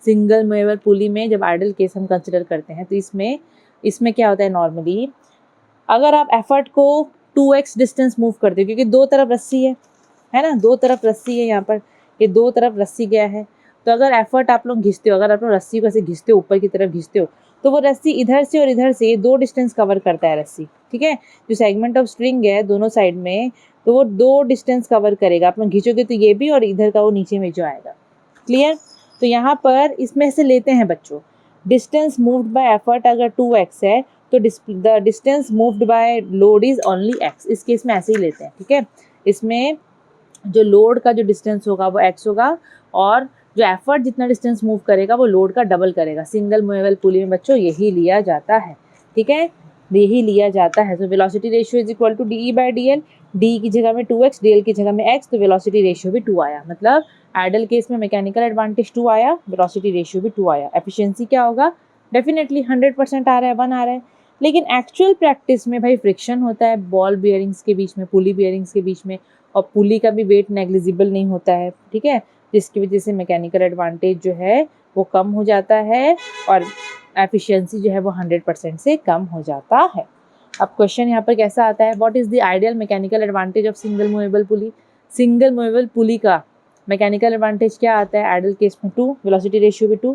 सिंगल मूवेबल पुली में जब आइडल केस हम कंसिडर करते हैं तो इसमें क्या होता है, नॉर्मली अगर आप एफर्ट को 2x डिस्टेंस मूव करते हो, क्योंकि दो तरफ रस्सी है ना, दो तरफ रस्सी है, यहाँ पर ये दो तरफ रस्सी गया है, तो अगर एफर्ट आप लोग घिसते हो, अगर आप लोग रस्सी को ऐसे घिसते हो, ऊपर की तरफ घिसते हो, तो वो रस्सी इधर से और इधर से ये दो डिस्टेंस कवर करता है रस्सी, ठीक है, जो सेगमेंट ऑफ स्ट्रिंग है दोनों साइड में, तो वो दो डिस्टेंस कवर करेगा, आप लोग खींचोगे तो ये भी और इधर का वो नीचे में जो आएगा। क्लियर? तो यहाँ पर इसमें से लेते हैं बच्चों, डिस्टेंस मूव्ड बाय एफर्ट अगर 2x है तो the distance moved by load is only x, इस केस में ऐसे ही लेते हैं, ठीक है। इसमें जो लोड का जो डिस्टेंस होगा वो x होगा और जो एफर्ट जितना डिस्टेंस मूव करेगा वो लोड का डबल करेगा। सिंगल मूवेबल पुली में बच्चों यही लिया जाता है, ठीक है, यही लिया जाता है। तो velocity ratio is equal to DE/DL, D की जगह में 2x, dl की जगह में x, तो वेलोसिटी रेशियो भी 2 आया, मतलब आइडल केस में मैकेनिकल एडवांटेज 2 आया, वेलोसिटी रेशियो भी 2 आया। एफिशिएंसी क्या होगा, डेफिनेटली 100% आ रहा है, 1 आ रहा है। लेकिन एक्चुअल प्रैक्टिस में भाई फ्रिक्शन होता है बॉल बियरिंग्स के बीच में, पुली बियरिंग्स के बीच में, और पुली का भी वेट नेग्लिजिबल नहीं होता है, ठीक है, जिसकी वजह से मैकेनिकल एडवांटेज जो है वो कम हो जाता है और एफिशिएंसी जो है वो 100% से कम हो जाता है। अब क्वेश्चन यहाँ पर कैसा आता है, what is the ideal mechanical advantage of single movable pulley. Single movable पुली का मैकेनिकल एडवांटेज क्या आता है, आइडियल केस में 2, वेलोसिटी रेशियो भी 2,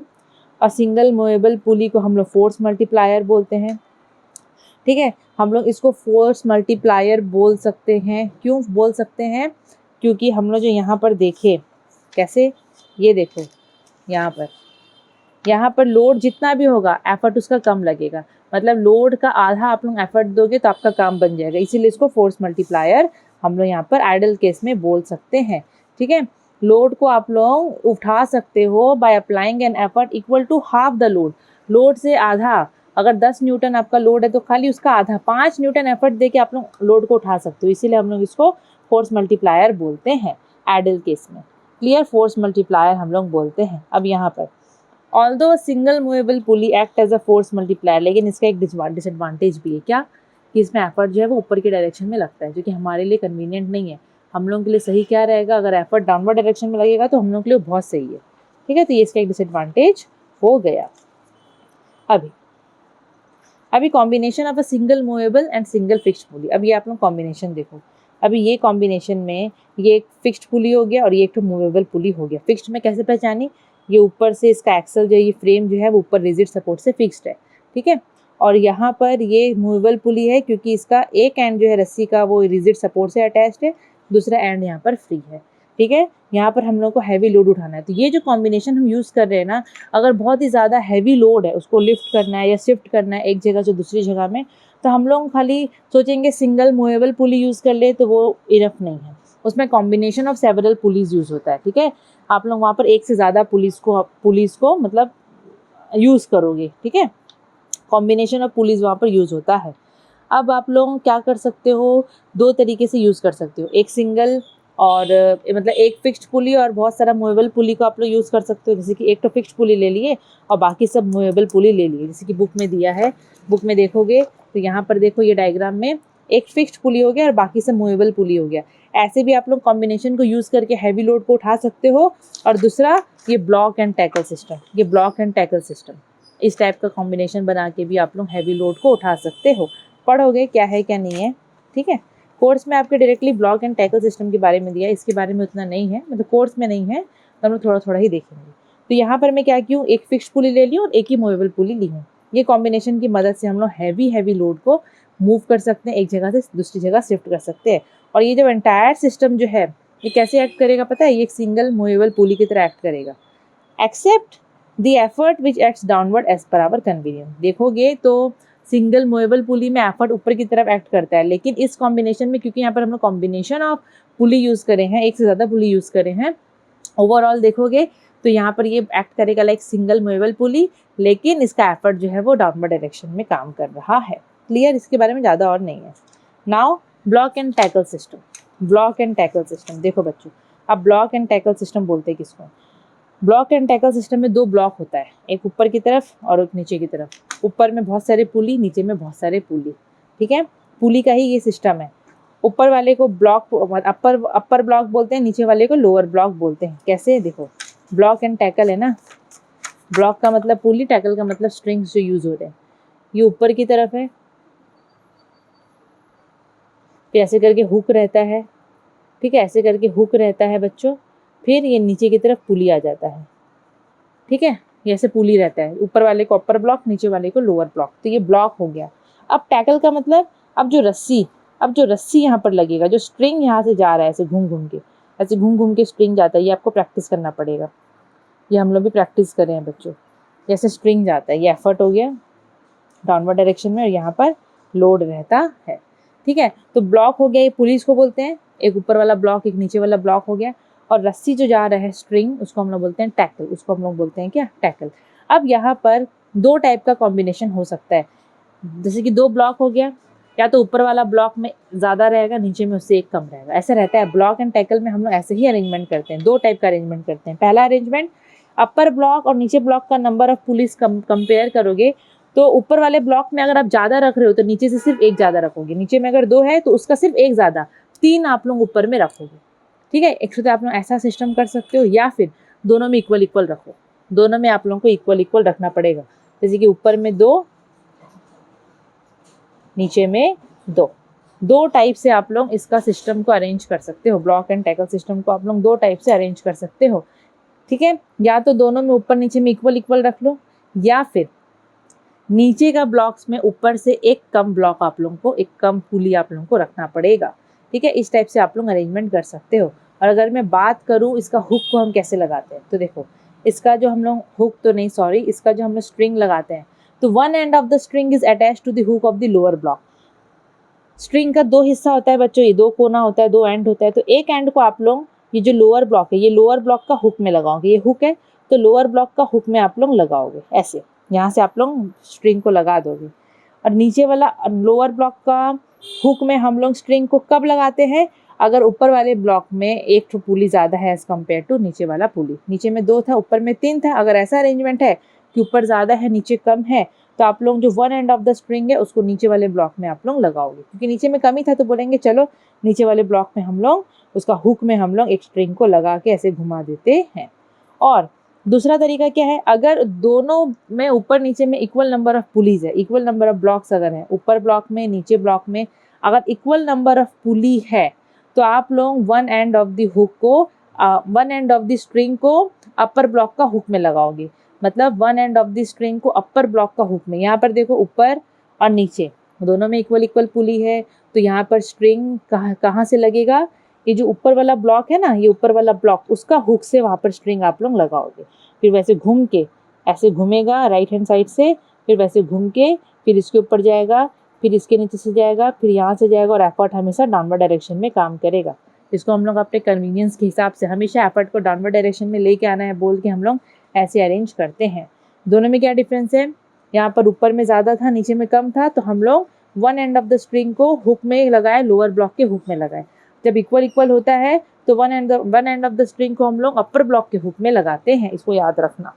और सिंगल मूवेबल पुली को हम लोग फोर्स मल्टीप्लायर बोलते हैं। ठीक है, हम लोग इसको फोर्स मल्टीप्लायर बोल सकते हैं। क्यों बोल सकते हैं, क्योंकि हम लोग जो यहाँ पर देखे कैसे, ये देखो यहाँ पर लोड जितना भी होगा एफर्ट उसका कम लगेगा, मतलब लोड का आधा आप लोग एफर्ट दोगे तो आपका काम बन जाएगा, इसीलिए इसको फोर्स मल्टीप्लायर हम लोग यहाँ पर आइडल केस में बोल सकते हैं। ठीक है, लोड को आप लोग उठा सकते हो by applying an effort equal to half the load. Load से आधा, अगर 10 न्यूटन आपका लोड है तो खाली उसका आधा 5 न्यूटन एफर्ट दे के आप लोग लोड को उठा सकते हो, इसीलिए हम लोग इसको फोर्स मल्टीप्लायर बोलते हैं आइडल केस में। क्लियर, फोर्स मल्टीप्लायर हम लोग बोलते हैं। अब यहाँ पर although single movable pulley act as a force multiplier, लेकिन इसका एक डिसएडवांटेज भी है, क्या कि इसमें एफर्ट जो है वो ऊपर की डायरेक्शन में लगता है, जो कि हमारे लिए कन्वीनियंट नहीं है। हम लोगों के लिए सही क्या रहेगा, अगर एफर्ट डाउनवर्ड डायरेक्शन में लगेगा तो हम लोग के लिए बहुत सही है। ठीक है, तो ये इसका एक डिसएडवांटेज हो गया। अभी combination of a single movable and single fixed pulley. अब ये आप लोग कॉम्बिनेशन देखो, अभी ये कॉम्बिनेशन में ये एक फिक्स्ड पुली हो गया और ये एक तो मूवेबल पुली हो गया। फिक्स्ड में कैसे पहचानी, ये ऊपर से इसका एक्सल जो है, ये फ्रेम जो है वो ऊपर रिजिड सपोर्ट से फिक्स्ड है। ठीक है, और यहाँ पर ये मूवेबल पुली है क्योंकि इसका एक एंड जो है रस्सी का वो रिजिड सपोर्ट से अटैच्ड है, दूसरा एंड यहाँ पर फ्री है। ठीक है, यहाँ पर हम लोग को हैवी लोड उठाना है, तो ये जो कॉम्बिनेशन हम यूज़ कर रहे हैं ना, अगर बहुत ही ज़्यादा हैवी लोड है, उसको लिफ्ट करना है या शिफ्ट करना है एक जगह से दूसरी जगह में, तो हम लोग खाली सोचेंगे सिंगल मूवेबल पुली यूज़ कर ले तो वो इनफ नहीं है, उसमें combination of several pulleys use होता है। ठीक है, आप लोग वहाँ पर एक से ज़्यादा पुलिस को मतलब यूज़ करोगे। ठीक है, कॉम्बिनेशन ऑफ पुलिस वहाँ पर यूज़ होता है। अब आप लोग क्या कर सकते हो, दो तरीके से यूज़ कर सकते हो, एक सिंगल और मतलब एक फिक्स्ड पुली और बहुत सारा मूवेबल पुली को आप लोग यूज़ कर सकते हो। जैसे कि एक तो फिक्स्ड पुली ले लिए और बाकी सब मूवेबल पुली ले लिए, जैसे कि बुक में दिया है, बुक में देखोगे तो यहाँ पर देखो ये डायग्राम में एक फिक्स्ड पुली हो गया और बाकी सब मूवेबल पुली हो गया। ऐसे भी आप लोग कॉम्बिनेशन को यूज़ करके हैवी लोड को उठा सकते हो। और दूसरा ये ब्लॉक एंड टैकल सिस्टम, ये ब्लॉक एंड टैकल सिस्टम, इस टाइप का कॉम्बिनेशन बना के भी आप लोग हैवी लोड को उठा सकते हो। पढ़ोगे क्या है क्या नहीं है। ठीक है, कोर्स में आपके directly block and tackle system के बारे में दिया है, इसके बारे में उतना नहीं है, मतलब कोर्स में नहीं है, तो हम लोग थोड़ा थोड़ा ही देखेंगे। तो यहाँ पर मैं क्या क्यों एक फिक्स्ड पुली ले ली और एक ही मूवेबल पुली ली हूँ। ये कॉम्बिनेशन की मदद से हम लोग हैवी लोड को मूव कर सकते हैं, एक जगह से दूसरी जगह शिफ्ट कर सकते हैं। और ये जो एंटायर सिस्टम जो है ये कैसे एक्ट करेगा पता है, ये एक सिंगल मूवेबल पुली की तरह एक्ट करेगा, except the effort which acts downward as per our convenience. देखोगे तो सिंगल मूवेबल पुली में एफर्ट ऊपर की तरफ एक्ट करता है, लेकिन इस कॉम्बिनेशन में क्योंकि यहाँ पर हम लोग कॉम्बिनेशन ऑफ पुली यूज़ करे हैं, एक से ज़्यादा पुली यूज़ करे हैं, ओवरऑल देखोगे तो यहाँ पर ये एक्ट करेगा लाइक सिंगल मूवेबल पुली, लेकिन इसका एफर्ट जो है वो डाउनवर्ड डायरेक्शन में काम कर रहा है। क्लियर, इसके बारे में ज़्यादा और नहीं है। Now block and tackle system, block and tackle system देखो बच्चों, अब ब्लॉक एंड टैकल सिस्टम बोलते हैं किसको। ब्लॉक एंड टैकल सिस्टम में दो ब्लॉक होता है, एक ऊपर की तरफ और एक नीचे की तरफ। ऊपर में बहुत सारे पुली, नीचे में बहुत सारे पुली। ठीक है, पुली का ही ये सिस्टम है। ऊपर वाले को ब्लॉक अपर ब्लॉक बोलते हैं, नीचे वाले को लोअर ब्लॉक बोलते हैं। कैसे, देखो ब्लॉक एंड टैकल है ना, ब्लॉक का मतलब पुली, टैकल का मतलब स्ट्रिंग्स जो यूज़ हो रहे हैं। ये ऊपर की तरफ है, फिर ऐसे करके हुक रहता है। ठीक है, ऐसे करके हुक रहता है बच्चों, फिर ये नीचे की तरफ पुली आ जाता है। ठीक है, ये ऐसे पुली रहता है, ऊपर वाले को अपर ब्लॉक, नीचे वाले को लोअर ब्लॉक, तो ये ब्लॉक हो गया। अब टैकल का मतलब, अब जो रस्सी यहाँ पर लगेगा, जो स्ट्रिंग यहाँ से जा रहा है ऐसे घूम घूम के स्ट्रिंग जाता है, ये आपको प्रैक्टिस करना पड़ेगा। ये हम लोग भी प्रैक्टिस कर रहे हैं बच्चों, जैसे स्ट्रिंग जाता है, ये एफर्ट हो गया डाउनवर्ड डायरेक्शन में और यहाँ पर लोड रहता है। ठीक है, तो ब्लॉक हो गया, ये पुलिस को बोलते हैं, एक ऊपर वाला ब्लॉक एक नीचे वाला ब्लॉक हो गया। और रस्सी जो जा रहा है स्ट्रिंग, उसको हम लोग बोलते हैं टैकल, उसको हम लोग बोलते हैं क्या, टैकल। अब यहाँ पर दो टाइप का कॉम्बिनेशन हो सकता है, जैसे कि दो ब्लॉक हो गया, या तो ऊपर वाला ब्लॉक में ज़्यादा रहेगा, नीचे में उससे एक कम रहेगा, ऐसा रहता है। ब्लॉक एंड टैकल में हम लोग ऐसे ही अरेंजमेंट करते हैं, दो टाइप का अरेंजमेंट करते हैं। पहला अरेंजमेंट, अपर ब्लॉक और नीचे ब्लॉक का नंबर ऑफ पुलिस कंपेयर करोगे, तो ऊपर वाले ब्लॉक में अगर आप ज़्यादा रख रहे हो तो नीचे से सिर्फ एक ज़्यादा रखोगे, नीचे में अगर दो है तो उसका सिर्फ एक ज़्यादा, 3 आप लोग ऊपर में रखोगे। ठीक है, एक तो आप लोग ऐसा सिस्टम कर सकते हो, या फिर दोनों में इक्वल रखो, दोनों में आप लोगों को इक्वल रखना पड़ेगा। जैसे कि ऊपर में 2, नीचे में 2। 2 टाइप से आप लोग इसका सिस्टम को अरेंज कर सकते हो। ब्लॉक एंड टैकल सिस्टम को आप लोग 2 टाइप से अरेंज कर सकते हो, ठीक है। या तो दोनों में ऊपर नीचे में इक्वल इक्वल रख लो, या फिर नीचे का ब्लॉक्स में ऊपर से एक कम ब्लॉक आप लोगों को, एक कम पुली आप लोगों को रखना पड़ेगा, ठीक है। इस टाइप से आप लोग अरेंजमेंट कर सकते हो। और अगर मैं बात करूँ इसका हुक को हम कैसे लगाते हैं, तो देखो इसका जो हम लोग हुक तो नहीं सॉरी इसका जो हम लोग स्ट्रिंग लगाते हैं, तो one end of the string is attach to the hook of the lower block. String का 2 हिस्सा होता है बच्चों, ये 2 कोना होता है, 2 एंड होता है। तो एक एंड को आप लोग ये जो लोअर ब्लॉक है, ये लोअर ब्लॉक का हुक में लगाओगे, ये हुक है तो लोअर ब्लॉक का हुक में आप लोग लगाओगे, ऐसे यहाँ से आप लोग स्ट्रिंग को लगा दोगे। और नीचे वाला लोअर ब्लॉक का हुक में हम लोग स्ट्रिंग को कब लगाते हैं, अगर ऊपर वाले ब्लॉक में एक तो पुली ज़्यादा है एज़ कम्पेयर टू नीचे वाला पुली। नीचे में 2 था, ऊपर में 3 था। अगर ऐसा अरेंजमेंट है कि ऊपर ज़्यादा है नीचे कम है, तो आप लोग जो one end of the string है उसको नीचे वाले ब्लॉक में आप लोग लगाओगे, क्योंकि नीचे में कमी था तो बोलेंगे चलो नीचे वाले ब्लॉक में हम लोग उसका हुक में हम लोग एक स्ट्रिंग को लगा के ऐसे घुमा देते हैं। और दूसरा तरीका क्या है, अगर दोनों में ऊपर नीचे में इक्वल नंबर ऑफ पुलीज है, इक्वल नंबर ऑफ ब्लॉक्स अगर है, ऊपर ब्लॉक में नीचे ब्लॉक में अगर इक्वल नंबर ऑफ पुली है, तो आप लोग one end of the hook को one end of the string को अपर ब्लॉक का हुक में लगाओगे। मतलब one end of the string को अपर ब्लॉक का हुक में, यहाँ पर देखो ऊपर और नीचे दोनों में इक्वल इक्वल पुली है, तो यहाँ पर स्ट्रिंग कहाँ से लगेगा, ये जो ऊपर वाला ब्लॉक है ना, ये ऊपर वाला ब्लॉक उसका हुक से वहाँ पर स्ट्रिंग आप लोग लगाओगे। फिर वैसे घूम के ऐसे घूमेगा राइट हैंड साइड से, फिर वैसे घूम के फिर इसके ऊपर जाएगा, फिर इसके नीचे से जाएगा, फिर यहाँ से जाएगा, और एफर्ट हमेशा डाउनवर्ड डायरेक्शन में काम करेगा। इसको हम लोग अपने कन्वीनियंस के हिसाब से हमेशा एफर्ट को डाउनवर्ड डायरेक्शन में लेके आना है बोल के हम लोग ऐसे अरेंज करते हैं। दोनों में क्या डिफरेंस है, यहाँ पर ऊपर में ज़्यादा था नीचे में कम था, तो हम लोग one end of the string को हुक में लगाए, लोअर ब्लॉक के हुक में लगाए। जब इक्वल इक्वल होता है तो one end of the string को हम लोग अपर ब्लॉक के हुक में लगाते हैं, इसको याद रखना।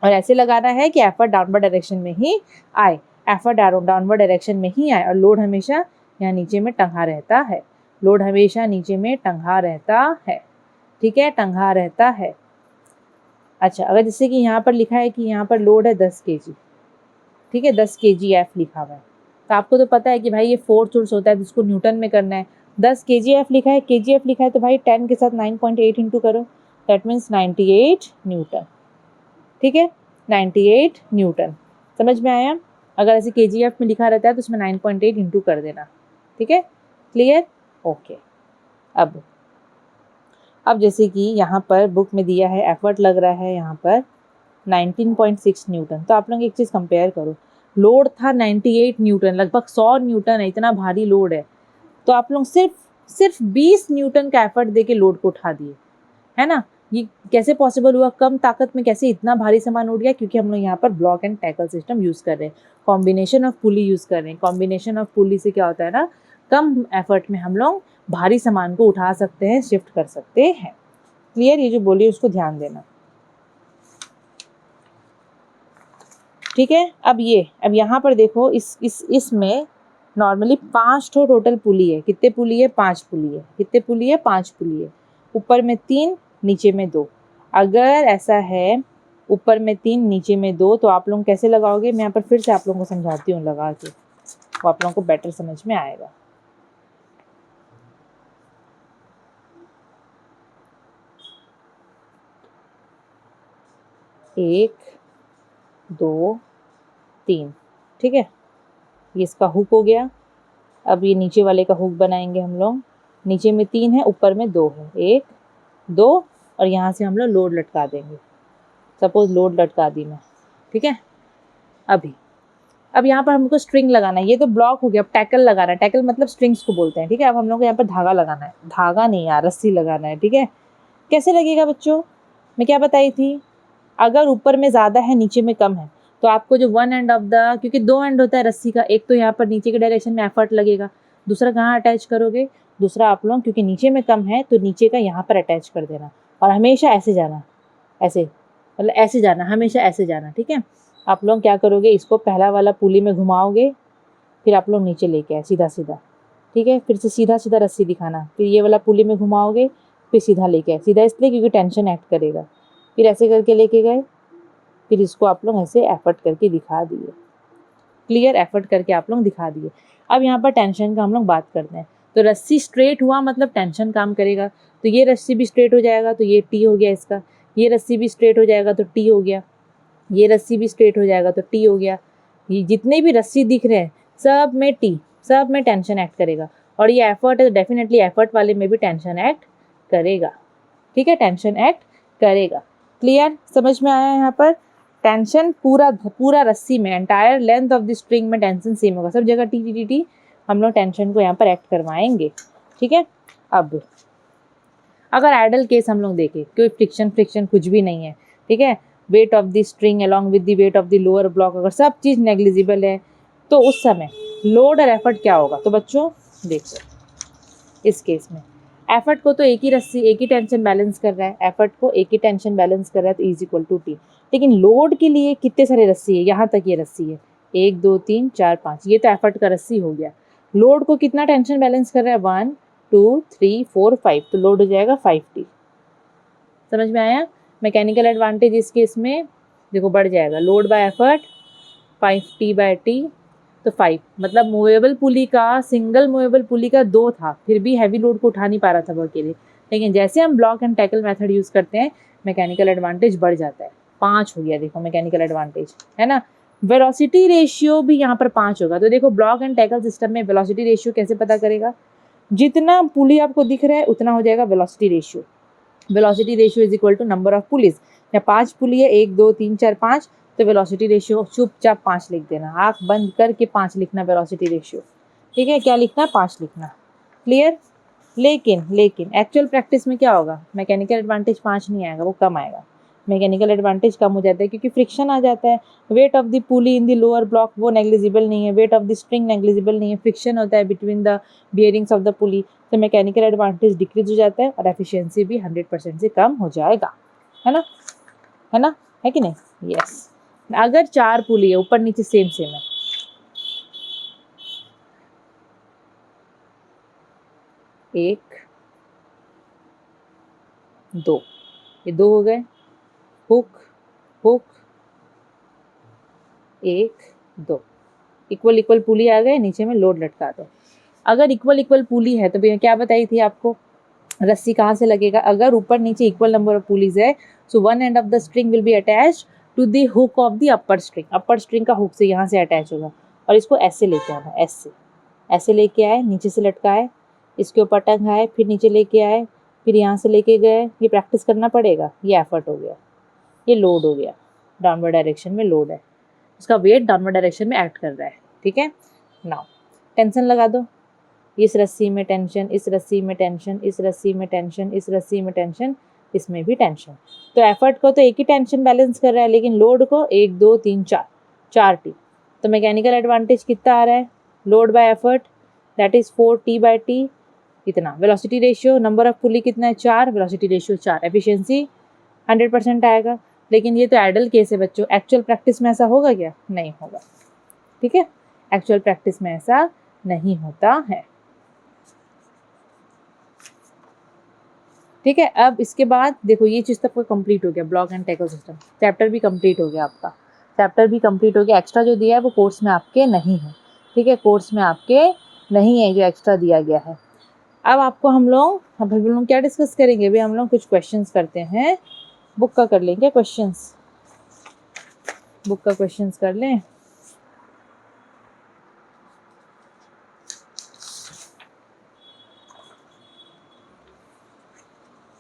और ऐसे लगाना है कि एफर्ट डाउनवर्ड डायरेक्शन में ही आए, एफर्ट डाउनवर्ड डायरेक्शन में ही आए, और लोड हमेशा यहाँ नीचे में टंगा रहता है, लोड हमेशा नीचे में टंगा रहता है, ठीक है, टंगा रहता है। अच्छा, अगर जैसे कि यहाँ पर लिखा है कि यहाँ पर लोड है 10 kg, ठीक है, 10 kgf लिखा हुआ है, तो आपको तो पता है कि भाई ये फोर्थ सोर्स होता है जिसको न्यूटन में करना है। 10 kgf लिखा है, kgf लिखा है, तो भाई 10 के साथ 9.8 इंटू करो, दैट मीन्स 98 न्यूटन, ठीक है, 98 न्यूटन। समझ में आया? अगर ऐसे kgf में लिखा रहता है तो उसमें 9.8 इंटू कर देना, ठीक है, क्लियर, ओके। अब जैसे कि यहाँ पर बुक में दिया है एफर्ट लग रहा है यहाँ पर 19.6 न्यूटन, तो आप लोग एक चीज़ कंपेयर करो, लोड था 98 न्यूटन, लगभग 100 न्यूटन है, इतना भारी लोड है, तो आप लोग सिर्फ 20 न्यूटन का एफर्ट दे के लोड को उठा दिए, है ना। ये कैसे पॉसिबल हुआ, कम ताकत में कैसे इतना भारी सामान उठ गया, क्योंकि हम लोग यहाँ पर block and tackle system use कर रहे हैं, कॉम्बिनेशन ऑफ पुली यूज़ कर रहे हैं। कॉम्बिनेशन ऑफ पुली से क्या होता है ना, कम एफर्ट में हम लोग भारी सामान को उठा सकते हैं, शिफ्ट कर सकते हैं। क्लियर, ये जो बोली उसको ध्यान देना, ठीक है। अब यहाँ पर देखो इसमें नॉर्मली 5 टोटल पुली है, कितने पुली है, 5 पुली है, कितने पुली है, 5 पुली है, ऊपर में 3 नीचे में 2। अगर ऐसा है ऊपर में 3 नीचे में 2, तो आप लोग कैसे लगाओगे, मैं यहाँ पर फिर से आप लोगों को समझाती हूँ लगा के, तो आप लोगों को बेटर समझ में आएगा। 1 2 3, ठीक है, ये इसका हुक हो गया। अब ये नीचे वाले का हुक बनाएंगे हम लोग, नीचे में 3 है, ऊपर में 2 है, 1 2, और यहाँ से हम लोग लोड लटका देंगे, सपोज लोड लटका दी मैं, ठीक है। अब यहाँ पर हमको स्ट्रिंग लगाना है, ये तो ब्लॉक हो गया, अब टैकल लगाना है, टैकल मतलब स्ट्रिंग्स को बोलते हैं, ठीक है। अब हम लोग को यहाँ पर धागा लगाना है, धागा नहीं यार, रस्सी लगाना है, ठीक है। कैसे लगेगा बच्चों, मैं क्या बताई थी, अगर ऊपर में ज़्यादा है नीचे में कम है, तो आपको जो वन एंड ऑफ द, क्योंकि 2 एंड होता है रस्सी का, एक तो यहाँ पर नीचे के डायरेक्शन में एफर्ट लगेगा, दूसरा कहाँ अटैच करोगे, दूसरा आप लोग क्योंकि नीचे में कम है तो नीचे का यहाँ पर अटैच कर देना, और हमेशा ऐसे जाना, ऐसे मतलब ऐसे जाना, हमेशा ऐसे जाना, ठीक है। आप लोग क्या करोगे, इसको पहला वाला पुली में घुमाओगे, फिर आप लोग नीचे लेके आए सीधा सीधा, ठीक है, फिर से सीधा सीधा रस्सी दिखाना, फिर ये वाला पुली में घुमाओगे, फिर सीधा लेके आए, सीधा इसलिए क्योंकि टेंशन एक्ट करेगा, फिर ऐसे करके लेके गए, फिर इसको आप लोग ऐसे एफर्ट करके दिखा दिए, क्लियर, एफर्ट करके आप लोग दिखा दिए। अब यहाँ पर टेंशन का हम लोग बात करते हैं। तो रस्सी स्ट्रेट हुआ मतलब टेंशन काम करेगा, तो ये रस्सी भी स्ट्रेट हो जाएगा तो ये टी हो गया इसका, ये रस्सी भी स्ट्रेट हो जाएगा तो टी हो गया, ये रस्सी भी स्ट्रेट हो जाएगा तो टी हो गया। ये जितने भी रस्सी दिख रहे हैं सब में टी, सब में टेंशन एक्ट करेगा। और ये एफर्ट है तो डेफिनेटली एफर्ट वाले में भी टेंशन एक्ट करेगा। ठीक है, टेंशन एक्ट करेगा। क्लियर, समझ में आया यहाँ पर? टेंशन पूरा रस्सी में, entire length of the string में टेंशन सेम होगा, सब जगह टी टी टी टी हम लोग टेंशन को यहाँ पर एक्ट करवाएंगे। ठीक है, अब अगर आइडल केस हम लोग देखें, कोई फ्रिक्शन कुछ भी नहीं है, ठीक है, weight of the string along with the wait of the lower block, अगर सब चीज़ नेग्लिजिबल है तो उस समय लोड और एफर्ट क्या होगा? तो बच्चों देखो, इस केस में एफर्ट को तो एक ही टेंशन बैलेंस कर रहा है, एफर्ट को एक ही टेंशन बैलेंस कर रहा है तो इज इक्वल टू टी। लेकिन लोड के लिए कितने सारे रस्सी है? यहाँ तक ये रस्सी है, 1 2 3 4 5, ये तो एफर्ट का रस्सी हो गया। लोड को कितना टेंशन बैलेंस कर रहा है? 1 2 3 4 5, तो लोड हो जाएगा 5T। समझ में आया? मैकेनिकल एडवांटेज इस केस में देखो बढ़ जाएगा, लोड बाय एफर्ट 5T/T, तो 5, मतलब मूवेबल पुली का, सिंगल मूवेबल पुली का 2 था, फिर भी हैवी लोड को उठा नहीं पा रहा था वो अकेले। लेकिन जैसे हम block and tackle method use करते हैं मैकेनिकल एडवांटेज बढ़ जाता है, 5 हो गया देखो मैकेनिकल एडवांटेज, है ना। वेलोसिटी रेशियो भी यहाँ पर 5 होगा। तो देखो ब्लॉक एंड टैकल सिस्टम में वेलोसिटी रेशियो कैसे पता करेगा? जितना पुली आपको दिख रहा है उतना हो जाएगा velocity ratio. Velocity ratio is equal to number of pulleys. या 5 पुली है, 1 2 3 4 5, तो वेलोसिटी रेशियो चुपचाप 5 लिख देना, आँख बंद करके 5 लिखना वेलोसिटी रेशियो। ठीक है, क्या लिखना? 5 लिखना। क्लियर? लेकिन एक्चुअल प्रैक्टिस में क्या होगा? मैकेनिकल एडवांटेज 5 नहीं आएगा, वो कम आएगा। मैकेनिकल एडवांटेज कम हो जाता है क्योंकि फ्रिक्शन आ जाता है। Weight of the pulley in the lower block वो नेग्लिजिबल नहीं है, weight of the string negligible नहीं है, फ्रिक्शन होता है between the bearings of the पुली, तो मैकेनिकल एडवांटेज डिक्रीज हो जाता है और एफिशिएंसी भी 100% से कम हो जाएगा। है ना, है ना, है कि नहीं? यस। अगर 4 पुली है, ऊपर नीचे सेम है, एक 2, ये 2 हो गए, हुक हुक 1 2, इक्वल पुली आ गए, नीचे में लोड लटका दो। अगर इक्वल पुली है तो भैया क्या बताई थी आपको, रस्सी कहाँ से लगेगा? अगर ऊपर नीचे इक्वल नंबर ऑफ पुलीज है so one end of the string will be attached to the hook of the upper string. Upper string का हुक से यहाँ से अटैच होगा और इसको ऐसे लेके आना, ऐसे लेके आए, नीचे से लटकाए, इसके ऊपर टंगाए, फिर नीचे लेके आए, फिर यहाँ से लेके गए। ये प्रैक्टिस करना पड़ेगा। ये एफर्ट हो गया, ये लोड हो गया, डाउनवर्ड डायरेक्शन में लोड है, उसका वेट डाउनवर्ड डायरेक्शन में एक्ट कर रहा है। ठीक है, नाउ टेंशन लगा दो, इस रस्सी में टेंशन, इस रस्सी में टेंशन, इस रस्सी में टेंशन, इस रस्सी में टेंशन, इसमें भी टेंशन। तो एफर्ट को तो एक ही टेंशन बैलेंस कर रहा है, लेकिन लोड को 1 2 3 4 टी। तो मैकेनिकल एडवांटेज कितना आ रहा है? Load by effort that is 4T/T, इतना। Velocity ratio, number of pulley कितना है? 4, वेलोसिटी रेशियो 4, एफिशिएंसी 100% आएगा। लेकिन ये तो आइडल केस है बच्चों, एक्चुअल प्रैक्टिस में ऐसा होगा क्या? नहीं होगा। ठीक है, एक्चुअल प्रैक्टिस में ऐसा नहीं होता है। ठीक है, अब इसके बाद देखो ये चीज़ तो आपका कंप्लीट हो गया, block and tackle system. Chapter भी कंप्लीट हो गया आपका, चैप्टर भी कंप्लीट हो गया। एक्स्ट्रा जो दिया है वो कोर्स में आपके नहीं है। ठीक है, कोर्स में आपके नहीं है जो एक्स्ट्रा दिया गया है। अब आपको हम लोग क्या डिस्कस करेंगे? भाई हम लोग कुछ क्वेश्चंस करते हैं, बुक का कर लेंगे क्वेश्चंस, बुक का क्वेश्चंस कर लें।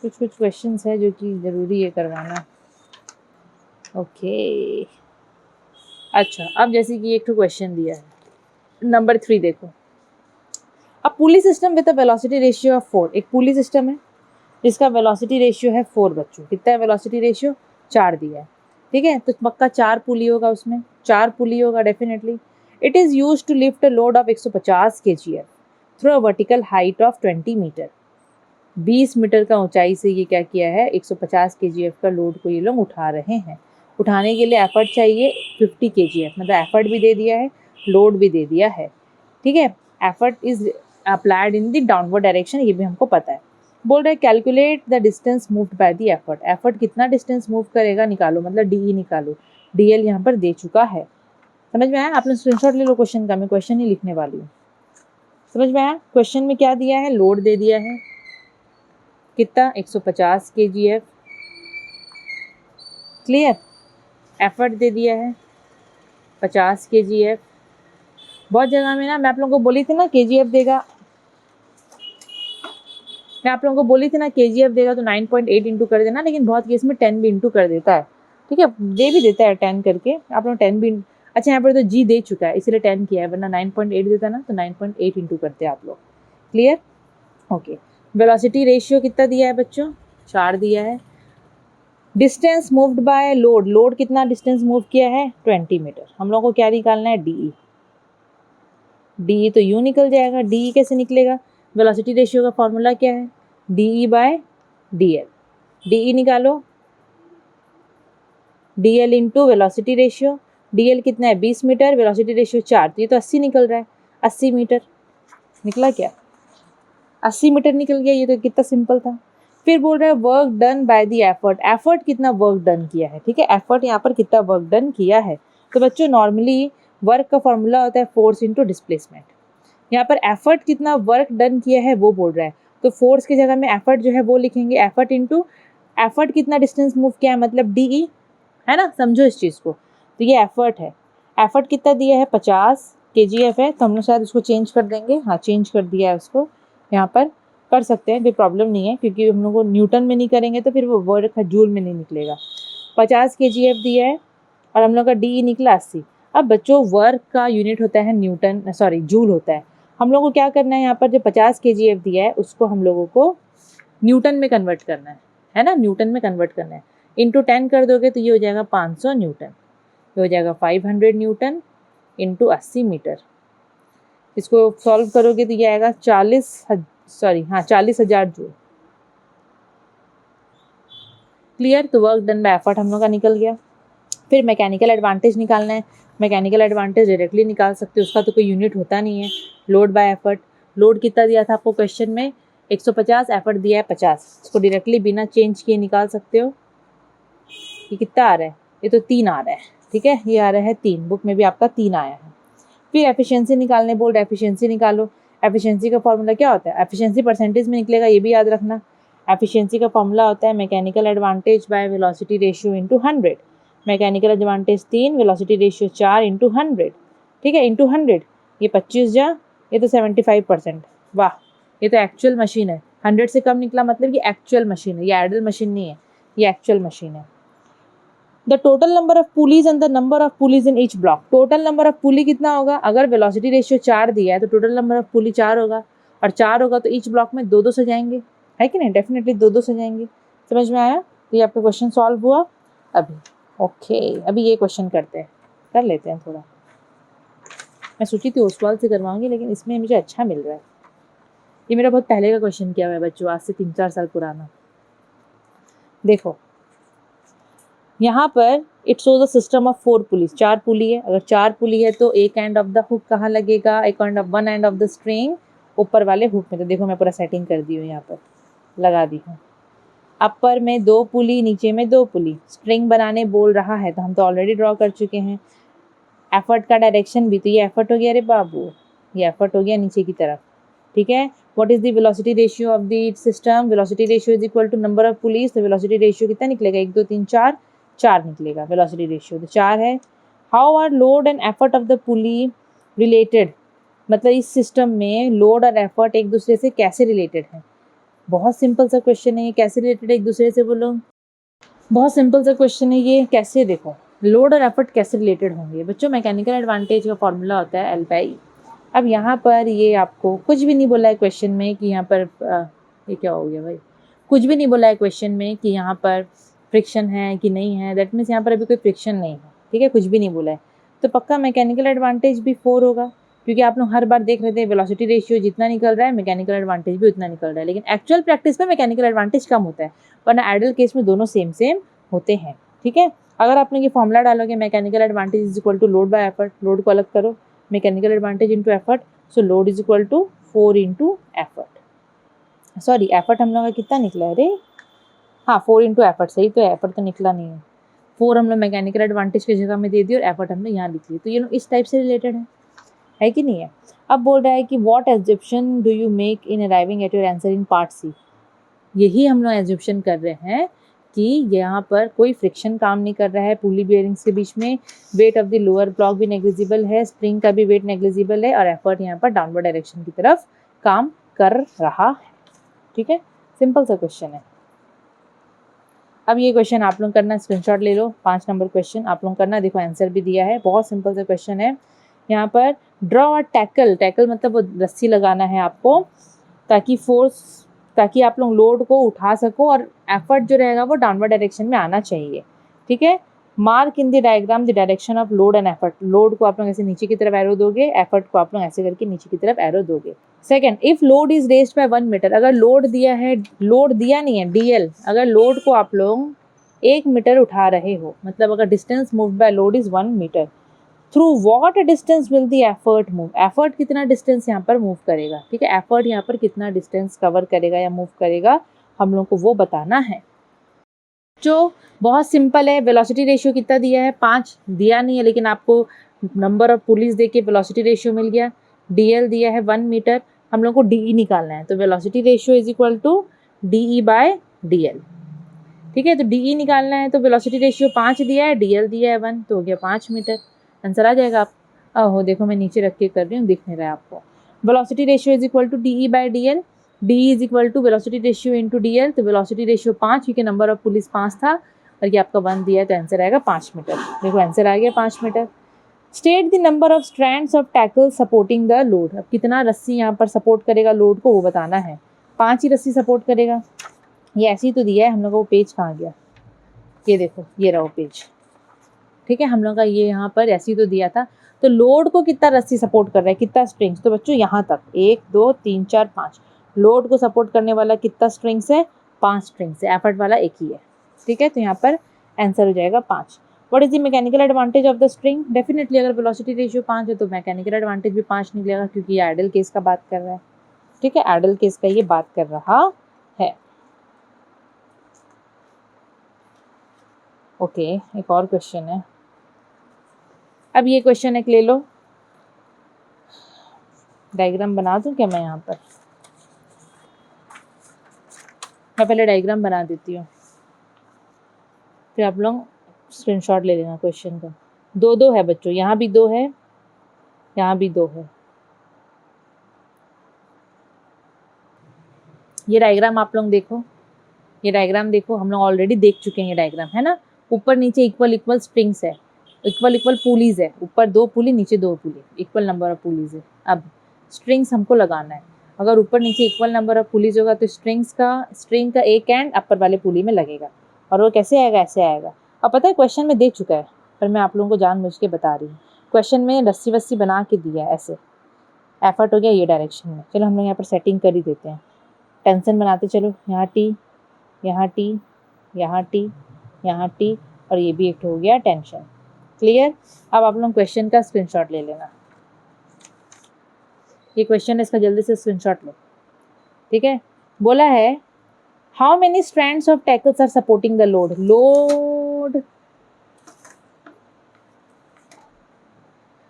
कुछ क्वेश्चंस है जो कि ज़रूरी है करवाना। ओके, अच्छा, अब जैसे कि एक तो क्वेश्चन दिया है नंबर 3, देखो। अब पुली system with a velocity ratio of 4, एक पुली सिस्टम है जिसका वेलोसिटी रेशियो है 4 बच्चों। कितना है वेलोसिटी रेशियो? 4 दिया है। ठीक है, तो पक्का 4 पुली होगा, उसमें 4 पुली होगा definitely. It is use to lift a load of 150 kgf through a vertical height of 20 metre. 20 metre का ऊंचाई से ये क्या किया है? 150 kgf का लोड को ये लोग उठा रहे हैं। उठाने के लिए एफर्ट चाहिए 50 kgf, मतलब एफर्ट भी दे दिया है, लोड भी दे दिया है। ठीक है, effort is applied in the downward direction, ये भी हमको पता है। बोल रहे calculate the distance moved bye the effort. Effort कितना डिस्टेंस मूव करेगा निकालो, मतलब डी निकालो। DL यहाँ पर दे चुका है, समझ में आया? आपने स्क्रीनशॉट ले लो क्वेश्चन का, मैं क्वेश्चन ही लिखने वाली हूँ। समझ में आया? क्वेश्चन में क्या दिया है, लोड दे दिया है कितना 150 kgf, क्लियर। एफर्ट दे दिया है 50 kgf। बहुत जगह में ना मैं आप लोगों को बोली थी ना kgf देगा, मैं आप लोगों को बोली थी ना kgf देगा तो 9.8 इंटू कर देना, लेकिन बहुत केस में 10 भी इंटू कर देता है, ठीक है, दे भी देता है 10 करके, आप लोग 10 भी। अच्छा यहाँ पर तो जी दे चुका है इसीलिए 10 किया है, वरना 9.8 देता ना तो 9.8 इंटू करते आप लोग, क्लियर, ओके। वेलोसिटी रेशियो कितना दिया है बच्चों, 4 दिया है। Distance moved by load, load कितना डिस्टेंस मूव किया है 20 मीटर। हम लोग को क्या निकालना है, डीई। डीई तो यूँ निकल जाएगा, डीई कैसे निकलेगा, वेलोसिटी रेशियो का फॉर्मूला क्या है, डीई बाय डीएल। डीई निकालो, DL into velocity ratio, DL कितना है 20 मीटर, वेलोसिटी रेशियो 4, तो ये तो 80 निकल रहा है, 80 मीटर निकला क्या, 80 मीटर निकल गया, ये तो कितना सिंपल था। फिर बोल रहा है work done by the effort, effort कितना वर्क डन किया है, ठीक है, एफर्ट यहाँ पर कितना वर्क डन किया है। तो बच्चों नॉर्मली वर्क का फॉर्मूला होता है फोर्स इंटू डिस्प्लेसमेंट, यहाँ पर एफर्ट कितना वर्क डन किया है वो बोल रहा है, तो फोर्स की जगह में एफर्ट जो है वो लिखेंगे, एफर्ट इंटू एफर्ट कितना डिस्टेंस मूव किया है मतलब डीई, है ना, समझो इस चीज़ को। तो ये एफर्ट है, एफर्ट कितना दिया है 50 kgf है, तो हम लोग शायद उसको चेंज कर देंगे, हाँ चेंज कर दिया है उसको, यहाँ पर कर सकते हैं, कोई प्रॉब्लम नहीं है, क्योंकि हम लोग को न्यूटन में नहीं करेंगे तो फिर वो वर्क जूल में नहीं निकलेगा। 50 kgf दिया है और हम लोग का डी निकला 80। अब बच्चों वर्क का यूनिट होता है न्यूटन, सॉरी जूल होता है, हम लोग को क्या करना है, यहाँ पर जो 50 kgf दिया है उसको हम लोगों को न्यूटन में कन्वर्ट करना है ना, न्यूटन में कन्वर्ट करना है, इंटू 10 कर दोगे तो ये हो जाएगा 500 न्यूटन, ये हो जाएगा 500 न्यूटन इंटू 80 मीटर। इसको सॉल्व करोगे तो ये आएगा 40,000 जूल, क्लियर। तो वर्क डन बाय एफर्ट हम लोग का निकल गया। फिर मैकेनिकल एडवांटेज निकालना है, मैकेनिकल एडवांटेज डायरेक्टली निकाल सकते हो, उसका तो कोई यूनिट होता नहीं है। लोड बाय एफर्ट, लोड कितना दिया था आपको क्वेश्चन में 150, एफर्ट दिया है 50, इसको डायरेक्टली बिना चेंज किए निकाल सकते हो। ये कितना आ रहा है, ये तो 3 आ रहा है, ठीक है, ये आ रहा है 3, बुक में भी आपका 3 आया है। फिर एफिशिएंसी निकालने बोल रहे, एफिशिएंसी निकालो। एफिशिएंसी का फॉर्मूला क्या होता है, एफिशिएंसी परसेंटेज में निकलेगा, ये भी याद रखना। एफिशिएंसी का फॉर्मूला होता है mechanical advantage by velocity ratio into 100। Mechanical advantage 3, velocity ratio 4 into 100, ठीक है, इंटू 100, ये 25 जा, ये तो 75%, वाह, ये तो एक्चुअल मशीन है। 100 से कम निकला मतलब ये एक्चुअल मशीन है, ये आइडल मशीन नहीं है, ये एक्चुअल मशीन है। The total number of pulleys and the number of pulleys in each block, total number of pulley कितना होगा, अगर वेलोसिटी रेशियो 4 दिया है तो टोटल नंबर ऑफ पुली 4 होगा, और 4 होगा तो ईच ब्लॉक में 2-2 से जाएंगे, है कि नहीं, डेफिनेटली 2-2 से जाएंगे। समझ में आया, तो ये आपका क्वेश्चन सॉल्व हुआ अभी, ओके। अभी ये क्वेश्चन करते हैं, कर लेते हैं थोड़ा, मैं सोची थी ओसवाल से करवाऊंगी लेकिन इसमें मुझे अच्छा मिल रहा है। ये मेरा बहुत पहले का क्वेश्चन किया हुआ है बच्चों, आज से 3-4 साल पुराना। देखो यहाँ पर it shows the system of 4 pulleys, 4 पुली है, अगर 4 पुली है तो एक एंड ऑफ द हुक कहाँ लगेगा, एक end of one end of the string ऊपर वाले हुक में। तो देखो मैं पूरा सेटिंग कर दी हूँ, यहाँ पर लगा दी हूँ, अपर में 2 पुली, नीचे में 2 पुली, स्ट्रिंग बनाने बोल रहा है तो हम तो ऑलरेडी ड्रॉ कर चुके हैं। एफर्ट का डायरेक्शन भी, तो ये एफर्ट हो गया, अरे बाबू ये एफर्ट हो गया नीचे की तरफ, ठीक है। What is the velocity ratio of the system, velocity ratio is equal to number of pulleys, तो वेलोसिटी रेशियो कितना निकलेगा, 1 2 3 4, 4 निकलेगा वेलोसिटी रेशियो, तो 4 है। How are load and effort of the pulley related, मतलब इस सिस्टम में लोड और एफर्ट एक दूसरे से कैसे रिलेटेड है। बहुत सिंपल सा क्वेश्चन है ये, कैसे रिलेटेड है एक दूसरे से बोलो, बहुत सिंपल सा क्वेश्चन है ये, कैसे, देखो लोड और एफर्ट कैसे रिलेटेड होंगे बच्चों। मैकेनिकल एडवांटेज का फॉर्मूला होता है L/E। अब यहाँ पर ये आपको कुछ भी नहीं बोला है क्वेश्चन में कि यहाँ पर ये क्या हो गया भाई, कुछ भी नहीं बोला है क्वेश्चन में कि यहाँ पर फ्रिक्शन है कि नहीं है, दैट मीन्स यहाँ पर अभी कोई फ्रिक्शन नहीं है, ठीक है, कुछ भी नहीं बोला है, तो पक्का मैकेनिकल एडवांटेज भी 4 होगा, क्योंकि आप लोग हर बार देख रहे थे वेलोसिटी रेशियो जितना निकल रहा है मैकेनिकल एडवांटेज भी उतना निकल रहा है, लेकिन एक्चुअल प्रैक्टिस में मैकेनिकल एडवांटेज कम होता है, वरना आइडल केस में दोनों सेम सेम होते हैं, ठीक है। अगर आपने ये फॉर्मूला डालोगे mechanical advantage is equal to load by effort, load को अलग करो, mechanical advantage into effort, so load is equal to 4 into effort, sorry effort हम लोग का कितना निकला है, अरे हाँ 4 इंटू एफर्ट, सही तो है, एफर्ट तो निकला नहीं है, 4 हम लोग मैकेनिकल एडवांटेज की जगह में दे दिए और एफर्ट हमने यहाँ लिख ली। तो ये लोग इस टाइप से रिलेटेड है कि नहीं है। अब बोल रहा है कि what assumption do you make in arriving at your answer in part C. यही हम लोग एज्यूप्शन कर रहे हैं कि यहाँ पर कोई फ्रिक्शन काम नहीं कर रहा है पुली बेयरिंग्स के बीच में, wait of the lower block भी नेग्लिजिबल है, स्प्रिंग का भी वेट नेग्लिजिबल है और एफर्ट यहाँ पर डाउनवर्ड डायरेक्शन की तरफ काम कर रहा है। ठीक है, सिंपल सा क्वेश्चन है। अब ये क्वेश्चन आप लोग करना, स्क्रीनशॉट ले लो, 5 नंबर क्वेश्चन आप लोग करना। देखो आंसर भी दिया है, बहुत सिंपल सा क्वेश्चन है। यहाँ पर ड्रॉ अ टैकल, टैकल मतलब वो रस्सी लगाना है आपको ताकि आप लोग लोड को उठा सको और एफर्ट जो रहेगा वो डाउनवर्ड डायरेक्शन में आना चाहिए। ठीक है, mark in the diagram the direction of load and effort. Load को आप लोग ऐसे नीचे की तरफ एरो दोगे, एफर्ट को आप लोग ऐसे करके नीचे की तरफ एरो दोगे। Second, if load is raised by 1 metre, अगर लोड दिया है, लोड दिया नहीं है डीएल, अगर लोड को आप लोग 1 मीटर उठा रहे हो, मतलब अगर distance move by load is 1 metre, through what distance will the effort move, effort कितना डिस्टेंस यहाँ पर मूव करेगा। ठीक है, एफर्ट यहाँ पर कितना डिस्टेंस कवर करेगा या मूव करेगा, हम लोग को वो बताना है। जो बहुत सिंपल है, वेलोसिटी रेशियो कितना दिया है, 5 दिया नहीं है, लेकिन आपको नंबर ऑफ पुलिस दे के वेलोसिटी रेशियो मिल गया। डीएल दिया है 1 मीटर, हम लोग को डीई निकालना है, तो velocity ratio is equal to DE by DL. ठीक है, तो डीई निकालना है, तो वेलोसिटी रेशियो 5 दिया है, डीएल दिया है 1, तो हो गया 5 मीटर। आंसर आ जाएगा आप। ओहो देखो मैं नीचे रख के कर रही हूँ, दिख नहीं रहा है आपको। Velocity ratio is equal to DE by DL, D is equal to velocity ratio into DL, तो वेलोसिटी रेशियो 5 क्योंकि नंबर ऑफ पुलिस 5 था और ये आपका 1 दिया है, तो आंसर आएगा 5 मीटर। देखो आंसर आ गया 5 metre. State the number of strands of tackle supporting the load, अब कितना रस्सी यहाँ पर सपोर्ट करेगा लोड को वो बताना है। 5 ही रस्सी सपोर्ट करेगा, ये ऐसे ही तो दिया है हम लोग को। पेज कहाँ गया, ये देखो ये रहा पेज। ठीक है, हम लोग का ये यहाँ पर ऐसे ही तो दिया था। तो लोड को कितना रस्सी सपोर्ट कर रहा है, कितना स्ट्रिंग्स, तो बच्चों यहाँ तक 1 2 3 4 5, लोड को सपोर्ट करने वाला कितना स्ट्रिंग्स है, 5 स्ट्रिंग्स है, एफर्ट वाला एक ही है। ठीक है, तो यहाँ पर आंसर हो जाएगा 5। What is the mechanical advantage of the string, definitely अगर वेलोसिटी रेशियो 5 है तो मैकेनिकल एडवांटेज भी 5 निकलेगा क्योंकि ये आइडल केस का बात कर रहा है। ठीक है, आइडल केस का ये बात कर रहा है। ओके, एक और क्वेश्चन है। अब ये क्वेश्चन एक ले लो, डायग्राम बना दूं क्या मैं यहाँ पर, मैं पहले डायग्राम बना देती हूँ फिर आप लोग स्क्रीनशॉट ले लेना क्वेश्चन का। 2 है बच्चों, यहाँ भी 2 है, यहाँ भी 2 है। ये डायग्राम आप लोग देखो, ये डायग्राम देखो, हम लोग ऑलरेडी देख चुके हैं ये डायग्राम, है ना। ऊपर नीचे इक्वल इक्वल स्प्रिंग्स है, इक्वल इक्वल पुलीज है, ऊपर 2 पुली नीचे 2 पुली, इक्वल नंबर ऑफ पुलीज है। अब स्ट्रिंग्स हमको लगाना है, अगर ऊपर नीचे इक्वल नंबर ऑफ पुलीज होगा तो स्ट्रिंग का एक एंड अपर वाले पुली में लगेगा, और वो कैसे आएगा, ऐसे आएगा। अब पता है क्वेश्चन में दे चुका है, पर मैं आप लोगों को जानबूझ के बता रही हूँ। क्वेश्चन में रस्सी वस्सी बना के दिया है, ऐसे एफर्ट हो गया ये डायरेक्शन में। चलो हम लोग यहाँ पर सेटिंग कर ही देते हैं, टेंशन बनाते चलो। यहाँ टी, यहाँ टी, यहाँ टी, यहाँ टी, और ये भी एक हो गया टेंशन। क्लियर। अब आप लोग क्वेश्चन का स्क्रीनशॉट ले लेना, ये क्वेश्चन है इसका, जल्दी से स्क्रीनशॉट लो। ठीक है, बोला है how many strands of tackles are supporting the load,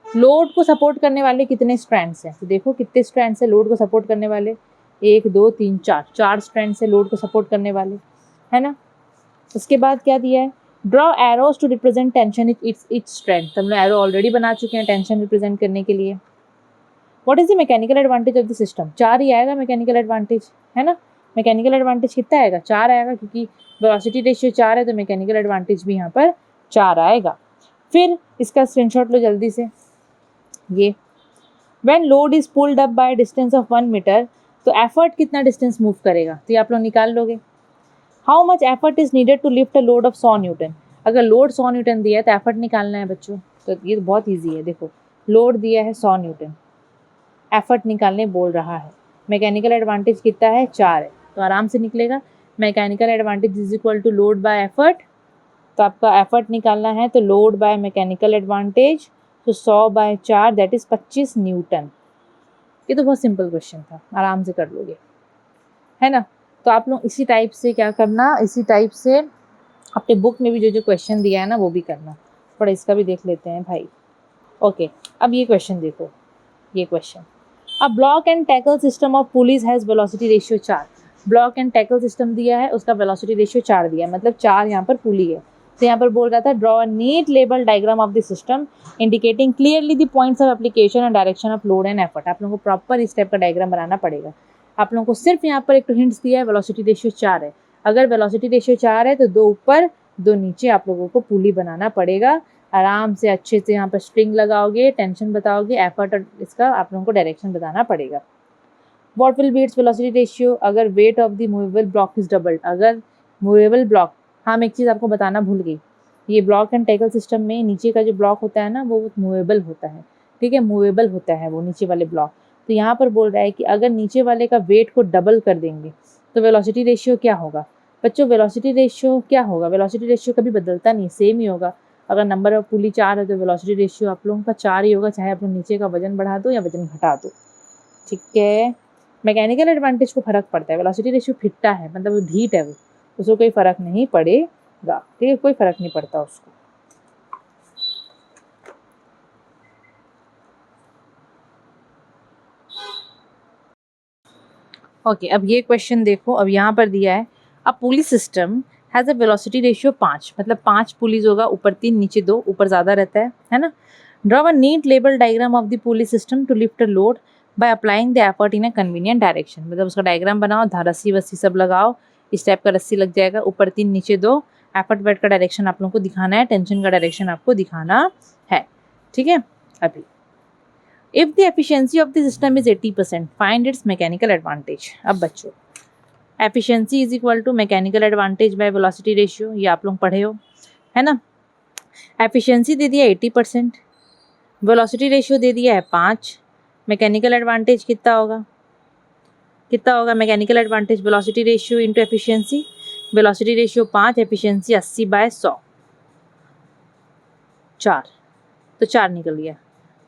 load को सपोर्ट करने वाले कितने स्ट्रैंड्स हैं, तो देखो कितने स्ट्रैंड्स है लोड को सपोर्ट करने वाले, 1 2 3 4, 4 स्ट्रैंड्स है लोड को सपोर्ट करने वाले, है ना। उसके बाद क्या दिया है, draw arrows to represent tension its strength, हम लोग एरो ऑलरेडी बना चुके हैं टेंशन रिप्रेजेंट करने के लिए। What is the mechanical advantage of the system, 4 ही आएगा मैकेनिकल एडवांटेज, है ना। मैकेनिकल एडवांटेज कितना आएगा, 4 आएगा, क्योंकि वेलोसिटी रेशियो 4 है तो मैकेनिकल एडवांटेज भी यहाँ पर 4 आएगा। फिर इसका स्क्रीनशॉट लो जल्दी से। ये when load is pulled up by distance of 1 metre, तो एफर्ट कितना डिस्टेंस मूव करेगा, तो ये आप लोग निकाल लोगे। How much effort is needed to lift a load of 100 newton, अगर लोड 100 न्यूटन दिया है तो एफर्ट निकालना है बच्चों, तो ये बहुत ईजी है। देखो लोड दिया है 100 न्यूटन, एफर्ट निकालने बोल रहा है, मैकेनिकल एडवांटेज कितना है, 4 है, तो आराम से निकलेगा। Mechanical advantage is equal to load by effort, तो आपका एफर्ट निकालना है तो लोड बाय मैकेनिकल एडवांटेज, तो 100 बाय 4 दैट इज 25 न्यूटन। ये तो बहुत सिंपल क्वेश्चन था, आराम से कर लोगे, है ना। तो आप लोग इसी टाइप से क्या करना, इसी टाइप से अपने बुक में भी जो जो क्वेश्चन दिया है ना वो भी करना। थोड़ा इसका भी देख लेते हैं भाई। ओके, अब ये क्वेश्चन देखो, ये question, a block and tackle system of police has velocity ratio 4। Block and tackle system दिया है, उसका वेलोसिटी रेशियो 4 दिया है, मतलब 4 यहाँ पर पुली है। तो यहाँ पर बोल रहा था draw a neat label diagram of the system indicating clearly the points of application and direction of load and effort. आप लोगों को प्रॉपर इस टाइप का डायग्राम बनाना पड़ेगा। आप लोगों को सिर्फ यहाँ पर एक तो हिंट्स दिया है, वेलोसिटी रेशियो 4 है। अगर वेलोसिटी रेशियो 4 है तो 2 ऊपर 2 नीचे आप लोगों को पुली बनाना पड़ेगा। आराम से अच्छे से यहाँ पर स्ट्रिंग लगाओगे, टेंशन बताओगे, एफर्ट और इसका आप लोगों को डायरेक्शन बताना पड़ेगा। What will be its velocity ratio अगर weight of the movable block is doubled। अगर मूवेबल ब्लॉक, हाँ मैं एक चीज़ आपको बताना भूल गई, ये ब्लॉक एंड टैकल सिस्टम में नीचे का जो ब्लॉक होता है ना वो मूवेबल होता है, ठीक है, मूवेबल होता है वो नीचे वाले ब्लॉक। तो यहाँ पर बोल रहा है कि अगर नीचे वाले का वेट को डबल कर देंगे तो वेलोसिटी रेशियो क्या होगा। बच्चों वेलोसिटी रेशियो क्या होगा, वेलोसिटी रेशियो कभी बदलता नहीं, सेम ही होगा। अगर नंबर ऑफ पुली 4 है तो वेलोसिटी रेशियो आप लोगों का 4 ही होगा, चाहे आप लोग नीचे का वजन बढ़ा दो या वजन घटा दो, ठीक है। मैकेनिकल एडवांटेज को फर्क पड़ता है, वेलोसिटी रेशियो फिट्टा है, मतलब वो ढीठ है, वो उसको कोई फर्क नहीं पड़ेगा, ठीक है, कोई फर्क नहीं पड़ता उसको। ओके, अब ये क्वेश्चन देखो, अब यहाँ पर दिया है a pulley system has a velocity ratio 5, मतलब 5 पुलिस होगा, ऊपर 3 नीचे 2, ऊपर ज़्यादा रहता है ना। Draw a neat label diagram of the pulley system to lift a load by applying the effort in a convenient direction. मतलब उसका डायग्राम बनाओ, रस्सी वस्सी सब लगाओ, इस टाइप का रस्सी लग जाएगा, ऊपर 3 नीचे 2, एफर्ट वेट का डायरेक्शन आप लोगों को दिखाना है, टेंशन का डायरेक्शन आपको दिखाना है, ठीक है। अभी if the efficiency of the system is 80%, find its mechanical advantage. अब बच्चों efficiency is equal to mechanical advantage by velocity ratio, ये आप लोग पढ़े हो, है ना। एफिशिएंसी दे दिया 80%, वेलोसिटी रेशियो दे दिया है 5, मैकेनिकल एडवांटेज कितना होगा, कितना होगा mechanical advantage, velocity ratio into efficiency, velocity ratio 5, efficiency 80/100, 4, तो 4 निकल गया।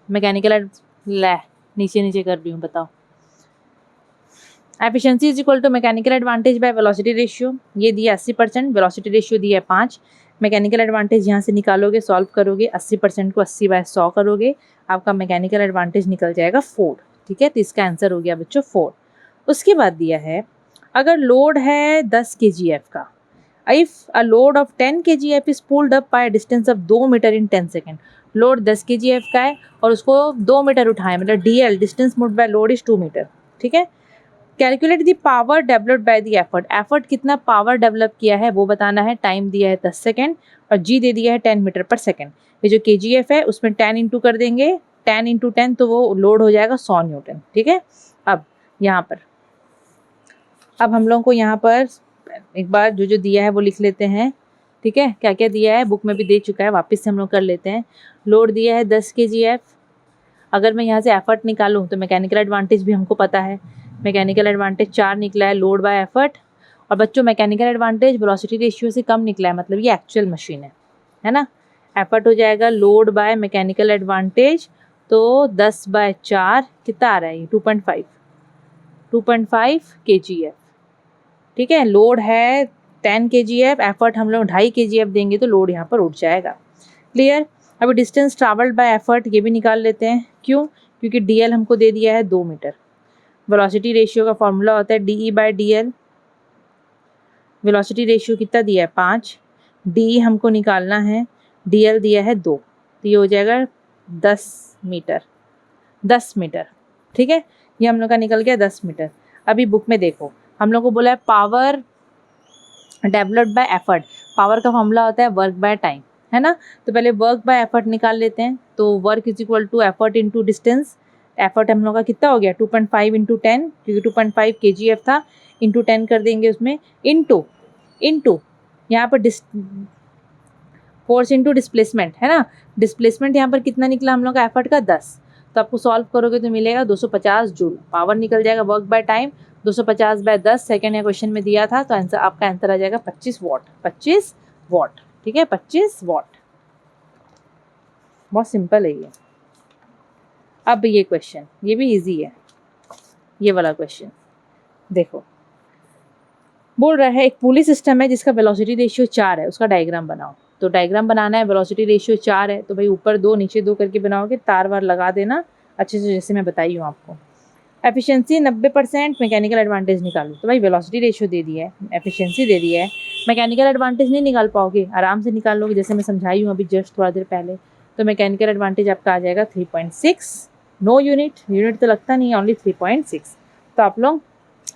मैकेनिकल ले नीचे नीचे कर रही हूँ, बताओ। Efficiency is equal to mechanical advantage by velocity ratio, ये दिया 80%, वेलोसिटी रेशियो दिया है 5, मैकेनिकल एडवांटेज यहाँ से निकालोगे, सॉल्व करोगे, 80% को 80/100 करोगे, आपका मैकेनिकल एडवांटेज निकल जाएगा 4, ठीक है। तो इसका आंसर हो गया बच्चों 4। उसके बाद दिया है अगर लोड है 10 kgf का, if a load of 10 kgf is pulled up by distance of 2 metre in 10 second. लोड 10 kgf का है और उसको 2 मीटर उठाए, मतलब DL distance moved by load is 2 metre, ठीक है। Calculate the power developed by the effort, effort कितना पावर डेवलप किया है वो बताना है, टाइम दिया है 10 सेकेंड और जी दे दिया है 10 मीटर पर सेकेंड। ये जो kgf है उसमें 10 इंटू कर देंगे, 10 इंटू 10 तो वो लोड हो जाएगा 100 न्यूटन, ठीक है। अब यहाँ पर अब हम लोग को यहाँ पर एक बार जो जो दिया है वो लिख लेते हैं, ठीक है। क्या क्या दिया है बुक में भी दे चुका है, वापस से हम लोग कर लेते हैं। लोड दिया है 10 kgf, अगर मैं यहाँ से एफर्ट निकालूँ तो मैकेनिकल एडवांटेज भी हमको पता है, मैकेनिकल एडवांटेज 4 निकला है लोड बाय एफर्ट, और बच्चों मैकेनिकल एडवांटेज वेलोसिटी रेशियो से कम निकला है, मतलब ये एक्चुअल मशीन है ना। एफर्ट हो जाएगा लोड बाय मैकेनिकल एडवांटेज, तो 10/4 कितना आ रहा है, 2.5 kgf, ठीक है। लोड है 10 kgf, एफर्ट हम लोग 2.5 kgf देंगे तो लोड यहाँ पर उठ जाएगा, क्लियर। अभी डिस्टेंस ट्रैवल्ड बाय एफर्ट ये भी निकाल लेते हैं, क्यों, क्योंकि DL हमको दे दिया है 2 मीटर। वेलोसिटी रेशियो का फॉर्मूला होता है DE/DL, वेलोसिटी रेशियो कितना दिया है 5, DE हमको निकालना है, DL दिया है 2, तो ये हो जाएगा 10 मीटर, 10 मीटर, ठीक है। ये हम लोग का निकल गया 10 मीटर। अभी बुक में देखो हम लोग को बोला है power developed bye effort, power का फॉर्मूला होता है वर्क बाय टाइम, है ना। तो पहले वर्क बाय एफर्ट निकाल लेते हैं, तो work is equal to effort into distance, effort हम लोग का कितना हो गया 2.5 इंटू 10, क्योंकि 2.5 kgf था, इंटू 10 कर देंगे उसमें, इंटू यहाँ पर फोर्स इंटू डिस्प्लेसमेंट, है ना। डिस्प्लेसमेंट यहाँ पर कितना निकला हम लोग का एफर्ट का 10, तो आपको सॉल्व करोगे तो मिलेगा 250 जूल, पावर निकल जाएगा वर्क बाय टाइम 250/10 सेकेंड या क्वेश्चन में दिया था, तो आंसर आपका आंसर आ जाएगा 25 वॉट, 25 वॉट, ठीक है, 25 वॉट। बहुत सिंपल है ये। अब ये क्वेश्चन ये भी इजी है, ये वाला क्वेश्चन देखो, बोल रहा है एक पुली सिस्टम है जिसका वेलोसिटी रेशियो 4 है, उसका डायग्राम बनाओ। तो डायग्राम बनाना है, वेलोसिटी रेशियो 4 है तो भाई ऊपर 2 नीचे 2 करके बनाओगे, तार वार लगा देना अच्छे से जैसे मैं बताई हूँ आपको। एफिशिएंसी 90%, मैकेनिकल एडवांटेज निकालो। तो भाई वेलोसिटी रेशियो दे दिया है, एफिशिएंसी दे दिया है, मैकेनिकल एडवांटेज नहीं निकाल पाओगे, आराम से निकाल लोगे जैसे मैं समझाई हूँ अभी जस्ट थोड़ा देर पहले। तो मैकेनिकल एडवांटेज आपका आ जाएगा 3.6, नो यूनिट तो लगता नहीं है, ओनली 3.6। तो आप लोग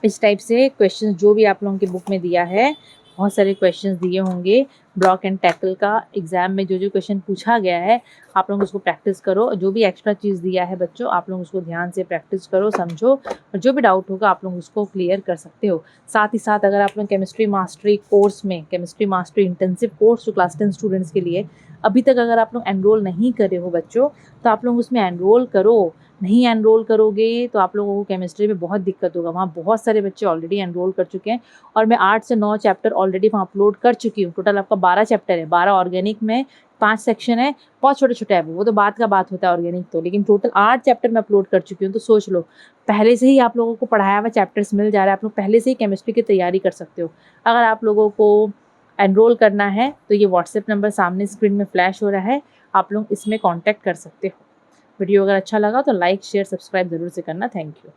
इस टाइप से क्वेश्चंस जो भी आप लोगों की बुक में दिया है, बहुत सारे क्वेश्चंस दिए होंगे ब्लॉक एंड टैकल का, एग्जाम में जो जो क्वेश्चन पूछा गया है आप लोग उसको प्रैक्टिस करो। जो भी एक्स्ट्रा चीज़ दिया है बच्चों आप लोग उसको ध्यान से प्रैक्टिस करो, समझो, और जो भी डाउट होगा आप लोग उसको क्लियर कर सकते हो। साथ ही साथ अगर आप लोग केमिस्ट्री मास्टरी कोर्स में, केमिस्ट्री मास्टरी इंटेंसिव कोर्स जो क्लास 10 स्टूडेंट्स के लिए अभी तक अगर आप लोग एनरोल नहीं करे हो बच्चों, तो आप लोग उसमें एनरोल करो। नहीं एनरोल करोगे तो आप लोगों को केमिस्ट्री में बहुत दिक्कत होगा। वहाँ बहुत सारे बच्चे ऑलरेडी एनरोल कर चुके हैं और मैं 8 से 9 चैप्टर ऑलरेडी वहाँ अपलोड कर चुकी हूँ। टोटल आपका 12 चैप्टर है, 12 ऑर्गेनिक में 5 सेक्शन है, बहुत छोटे छोटे है वो तो बात का बात होता है ऑर्गेनिक तो, लेकिन टोटल 8 चैप्टर मैं अपलोड कर चुकी हूँ। तो सोच लो पहले से ही आप लोगों को पढ़ाया हुआ चैप्टर्स मिल जा रहा है, आप लोग पहले से ही केमिस्ट्री की तैयारी कर सकते हो। अगर आप लोगों को एनरोल करना है तो ये व्हाट्सएप नंबर सामने स्क्रीन में फ्लैश हो रहा है, आप लोग इसमें कॉन्टैक्ट कर सकते हो। वीडियो अगर अच्छा लगा तो लाइक शेयर सब्सक्राइब ज़रूर से करना। Thank you.